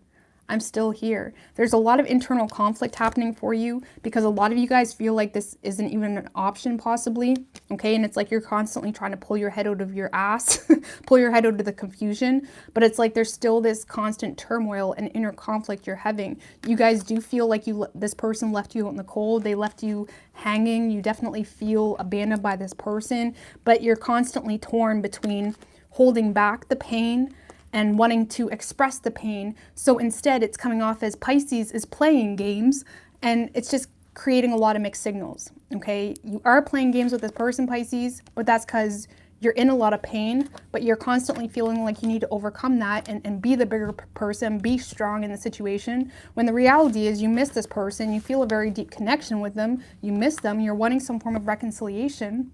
I'm still here. There's a lot of internal conflict happening for you because a lot of you guys feel like this isn't even an option possibly, okay? And it's like you're constantly trying to pull your head out of your ass, pull your head out of the confusion, but it's like there's still this constant turmoil and inner conflict you're having. You guys do feel like this person left you out in the cold. They left you hanging. You definitely feel abandoned by this person, but you're constantly torn between holding back the pain and wanting to express the pain. So instead it's coming off as Pisces is playing games, and it's just creating a lot of mixed signals, okay? You are playing games with this person, Pisces, but that's because you're in a lot of pain, but you're constantly feeling like you need to overcome that and be the bigger person, be strong in the situation, when the reality is you miss this person, you feel a very deep connection with them, you miss them, you're wanting some form of reconciliation,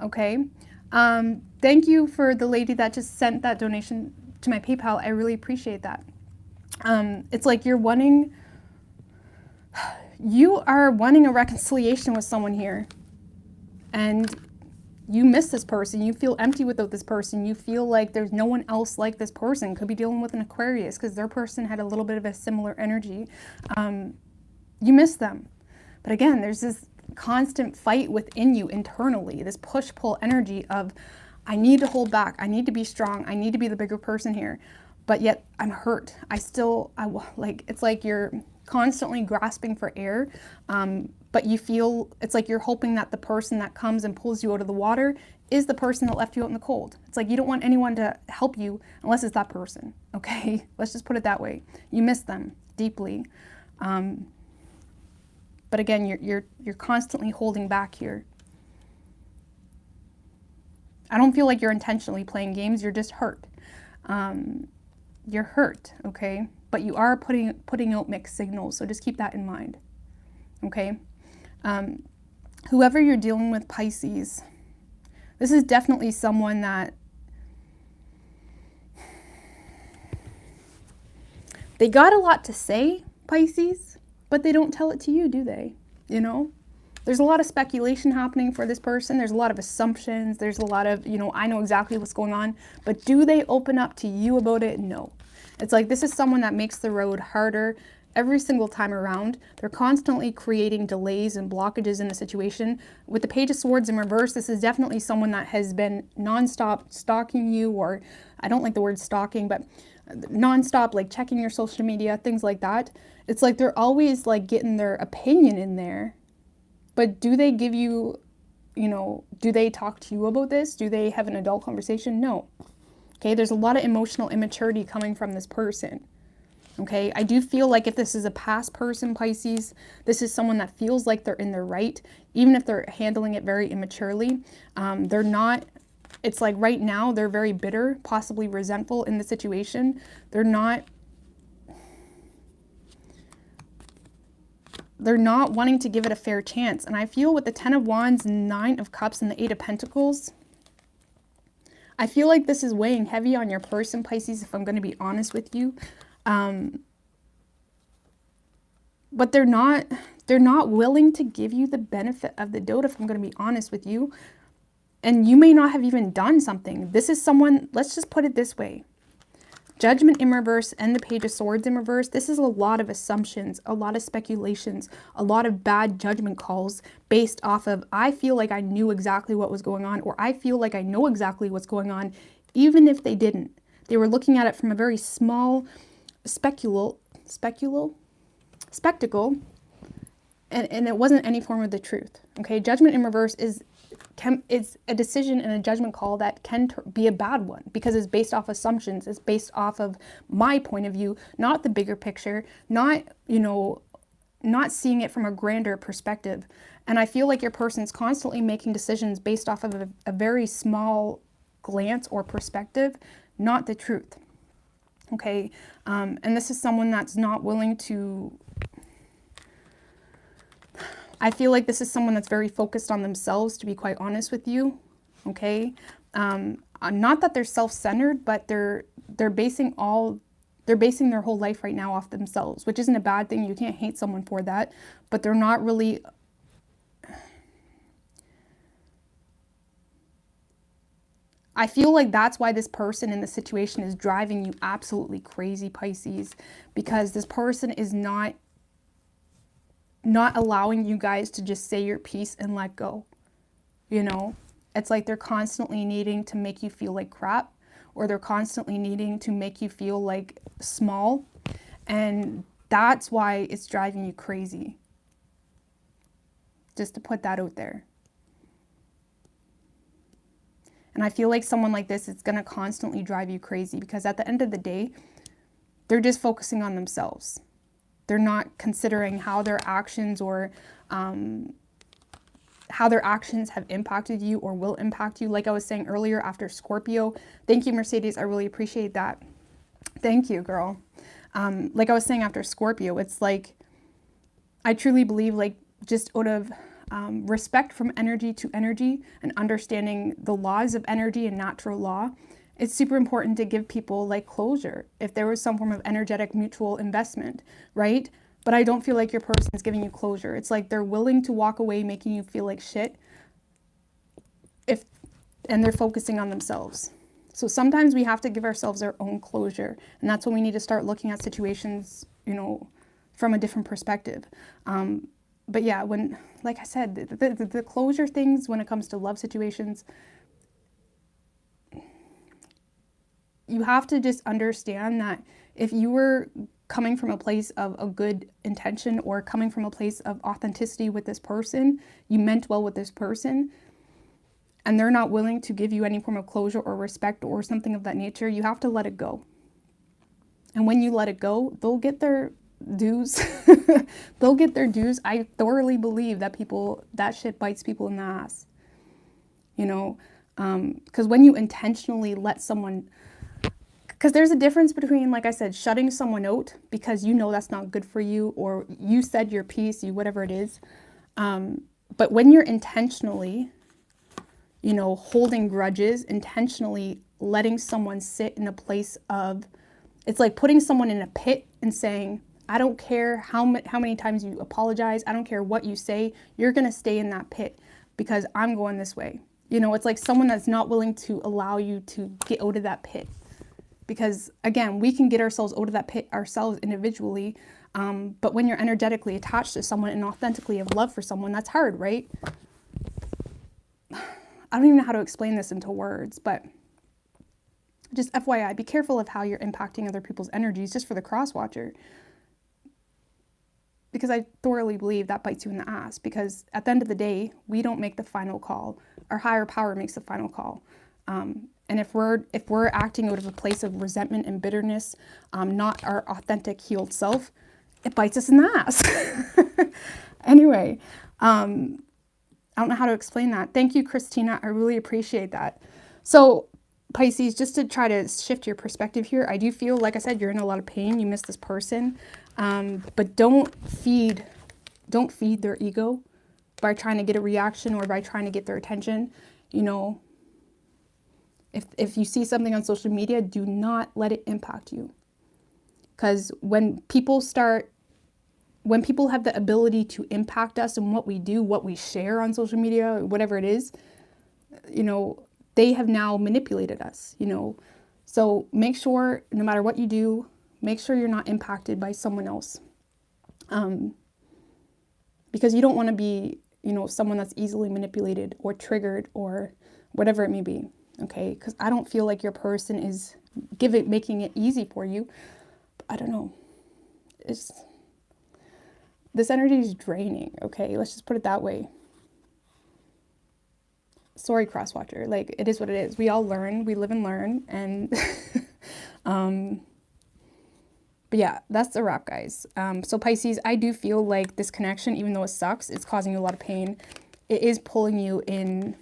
okay? Thank you for the lady that just sent that donation to my PayPal. I really appreciate that. It's like you are wanting a reconciliation with someone here, and you miss this person. You feel empty without this person. You feel like there's no one else like this person. Could be dealing with an Aquarius because their person had a little bit of a similar energy. You miss them. But again, there's this constant fight within you internally, this push-pull energy of, I need to hold back, I need to be strong, I need to be the bigger person here, but yet I'm hurt. It's like you're constantly grasping for air, but you feel, it's like you're hoping that the person that comes and pulls you out of the water is the person that left you out in the cold. It's like you don't want anyone to help you unless it's that person, okay? Let's just put it that way. You miss them deeply. But again, you're constantly holding back here. I don't feel like you're intentionally playing games. You're just hurt. You're hurt, okay? But you are putting out mixed signals, so just keep that in mind, okay? Whoever you're dealing with, Pisces, this is definitely someone that they got a lot to say, Pisces, but they don't tell it to you, do they? You know? There's a lot of speculation happening for this person. There's a lot of assumptions. There's a lot of, I know exactly what's going on. But do they open up to you about it? No. It's like this is someone that makes the road harder every single time around. They're constantly creating delays and blockages in the situation. With the Page of Swords in reverse, this is definitely someone that has been nonstop stalking you, or I don't like the word stalking, but nonstop like checking your social media, things like that. It's like they're always like getting their opinion in there. But do they give you, do they talk to you about this? Do they have an adult conversation? No. Okay, there's a lot of emotional immaturity coming from this person. Okay, I do feel like if this is a past person, Pisces, this is someone that feels like they're in their right, even if they're handling it very immaturely. They're not, it's like right now they're very bitter, possibly resentful in the situation. They're not wanting to give it a fair chance. And I feel with the 10 of Wands, 9 of Cups, and the 8 of Pentacles, I feel like this is weighing heavy on your person, Pisces, if I'm going to be honest with you. But they're not willing to give you the benefit of the doubt, if I'm going to be honest with you. And you may not have even done something. This is someone, let's just put it this way. Judgment in reverse and the Page of Swords in reverse, this is a lot of assumptions, a lot of speculations, a lot of bad judgment calls based off of, I feel like I knew exactly what was going on, or I feel like I know exactly what's going on, even if they didn't. They were looking at it from a very small spectacle, and it wasn't any form of the truth. Okay, judgment in reverse is a decision and a judgment call that can be a bad one because it's based off assumptions. It's based off of my point of view, not the bigger picture, not seeing it from a grander perspective. And I feel like your person's constantly making decisions based off of a very small glance or perspective, not the truth. Okay, and this is someone that's not willing to, I feel like this is someone that's very focused on themselves, to be quite honest with you, okay? Not that they're self-centered, but they're basing their whole life right now off themselves, which isn't a bad thing. You can't hate someone for that, but they're not really, I feel like that's why this person in the situation is driving you absolutely crazy, Pisces, because this person is not allowing you guys to just say your piece and let go. It's like they're constantly needing to make you feel like crap, or they're constantly needing to make you feel like small. And that's why it's driving you crazy. Just to put that out there. And I feel like someone like this is going to constantly drive you crazy because at the end of the day, they're just focusing on themselves. They're not considering how their actions or how their actions have impacted you or will impact you. Like I was saying earlier, after Scorpio, thank you, Mercedes. I really appreciate that. Thank you, girl. Like I was saying after Scorpio, it's like, I truly believe like just out of respect from energy to energy and understanding the laws of energy and natural law, it's super important to give people like closure if there was some form of energetic mutual investment, right? But I don't feel like your person is giving you closure. It's like they're willing to walk away making you feel like shit and they're focusing on themselves. So sometimes we have to give ourselves our own closure, and that's when we need to start looking at situations, from a different perspective. But yeah, when, like I said, the closure things when it comes to love situations, you have to just understand that if you were coming from a place of a good intention or coming from a place of authenticity with this person, you meant well with this person, and they're not willing to give you any form of closure or respect or something of that nature, you have to let it go. And when you let it go, they'll get their dues. They'll get their dues. I thoroughly believe that that shit bites people in the ass. You know, because when you intentionally let someone, because there's a difference between, like I said, shutting someone out because you know that's not good for you, or you said your piece, whatever it is. But when you're intentionally, you know, holding grudges, intentionally letting someone sit in a place of, it's like putting someone in a pit and saying, I don't care how many times you apologize, I don't care what you say, you're going to stay in that pit because I'm going this way. You know, it's like someone that's not willing to allow you to get out of that pit. Because again, we can get ourselves out of that pit ourselves individually. But when you're energetically attached to someone and authentically have love for someone, that's hard, right? I don't even know how to explain this into words, but just FYI, be careful of how you're impacting other people's energies just for the cross-watcher. Because I thoroughly believe that bites you in the ass. Because at the end of the day, we don't make the final call. Our higher power makes the final call. And if we're acting out of a place of resentment and bitterness, not our authentic healed self, it bites us in the ass. Anyway, I don't know how to explain that. Thank you, Christina. I really appreciate that. So Pisces, just to try to shift your perspective here, I do feel, like I said, you're in a lot of pain. You miss this person, but don't feed their ego by trying to get a reaction or by trying to get their attention. You know, if you see something on social media, do not let it impact you. Because when people have the ability to impact us and what we do, what we share on social media, whatever it is, you know, they have now manipulated us, you know. So make sure, no matter what you do, make sure you're not impacted by someone else. Because you don't want to be, you know, someone that's easily manipulated or triggered or whatever it may be, okay? Because I don't feel like your person is making it easy for you. I don't know. This energy is draining, okay? Let's just put it that way. Sorry, crosswatcher. Like, it is what it is. We all learn. We live and learn. And, but yeah, that's a wrap, guys. So Pisces, I do feel like this connection, even though it sucks, it's causing you a lot of pain. It is pulling you in.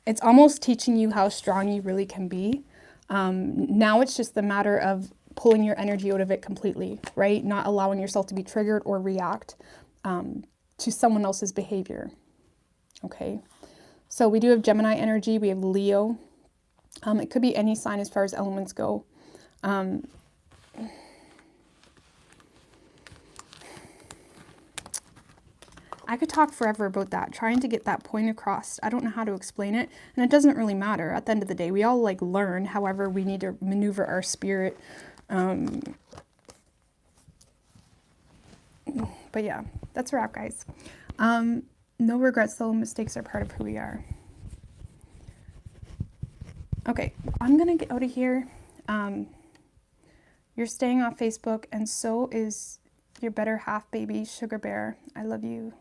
It's almost teaching you how strong you really can be. Now it's just a matter of pulling your energy out of it completely, right? Not allowing yourself to be triggered or react to someone else's behavior. Okay, so we do have Gemini energy. We have Leo. It could be any sign as far as elements go. I could talk forever about that, trying to get that point across. I don't know how to explain it, and it doesn't really matter. At the end of the day, we all like learn. However, we need to maneuver our spirit. But yeah, that's a wrap, guys. No regrets, though. Mistakes are part of who we are. Okay, I'm going to get out of here. You're staying off Facebook, and so is your better half, baby, Sugar Bear. I love you.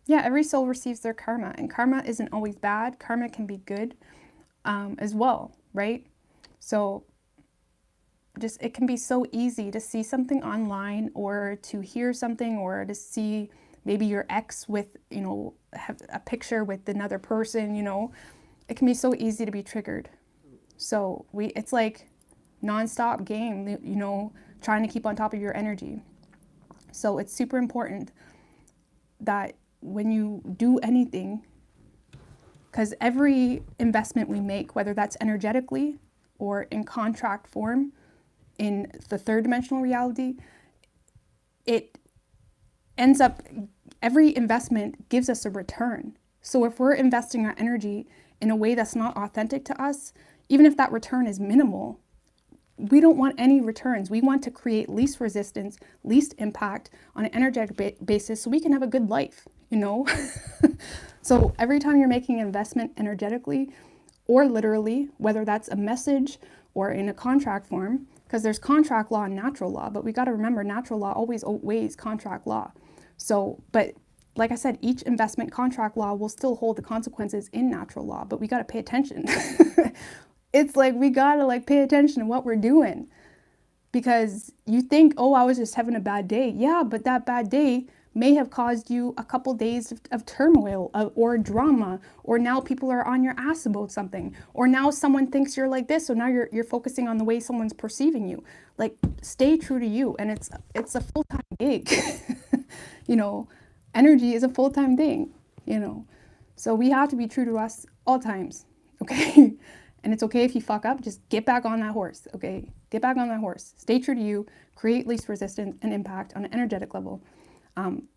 Yeah, every soul receives their karma, and karma isn't always bad. Karma can be good as well, right? So just, it can be so easy to see something online or to hear something or to see maybe your ex with, you know, have a picture with another person, you know. It can be so easy to be triggered. So it's like nonstop game, you know, trying to keep on top of your energy. So it's super important that when you do anything, because every investment we make, whether that's energetically or in contract form, in the third dimensional reality, it ends up, every investment gives us a return. So if we're investing our energy in a way that's not authentic to us, even if that return is minimal, we don't want any returns. We want to create least resistance, least impact on an energetic basis so we can have a good life, you know? So every time you're making an investment energetically or literally, whether that's a message or in a contract form, because there's contract law and natural law, but we got to remember natural law always outweighs contract law. So, but like I said, each investment contract law will still hold the consequences in natural law, but we got to pay attention. It's like we got to like pay attention to what we're doing, because you think, oh, I was just having a bad day. Yeah, but that bad day may have caused you a couple days of turmoil or drama, or now people are on your ass about something, or now someone thinks you're like this, so now you're focusing on the way someone's perceiving you. Like, stay true to you, and it's a full-time gig. You know, energy is a full-time thing, you know, so we have to be true to us all times, okay? And it's okay if you fuck up, just get back on that horse, okay? Get back on that horse. Stay true to you, create least resistance and impact on an energetic level.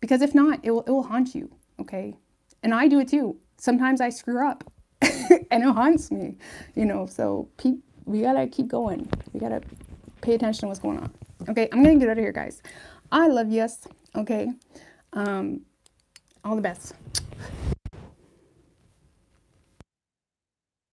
Because if not, it will haunt you, okay? And I do it too. Sometimes I screw up and it haunts me, you know? So we gotta keep going. We gotta pay attention to what's going on. Okay, I'm gonna get out of here, guys. I love yous, okay? All the best.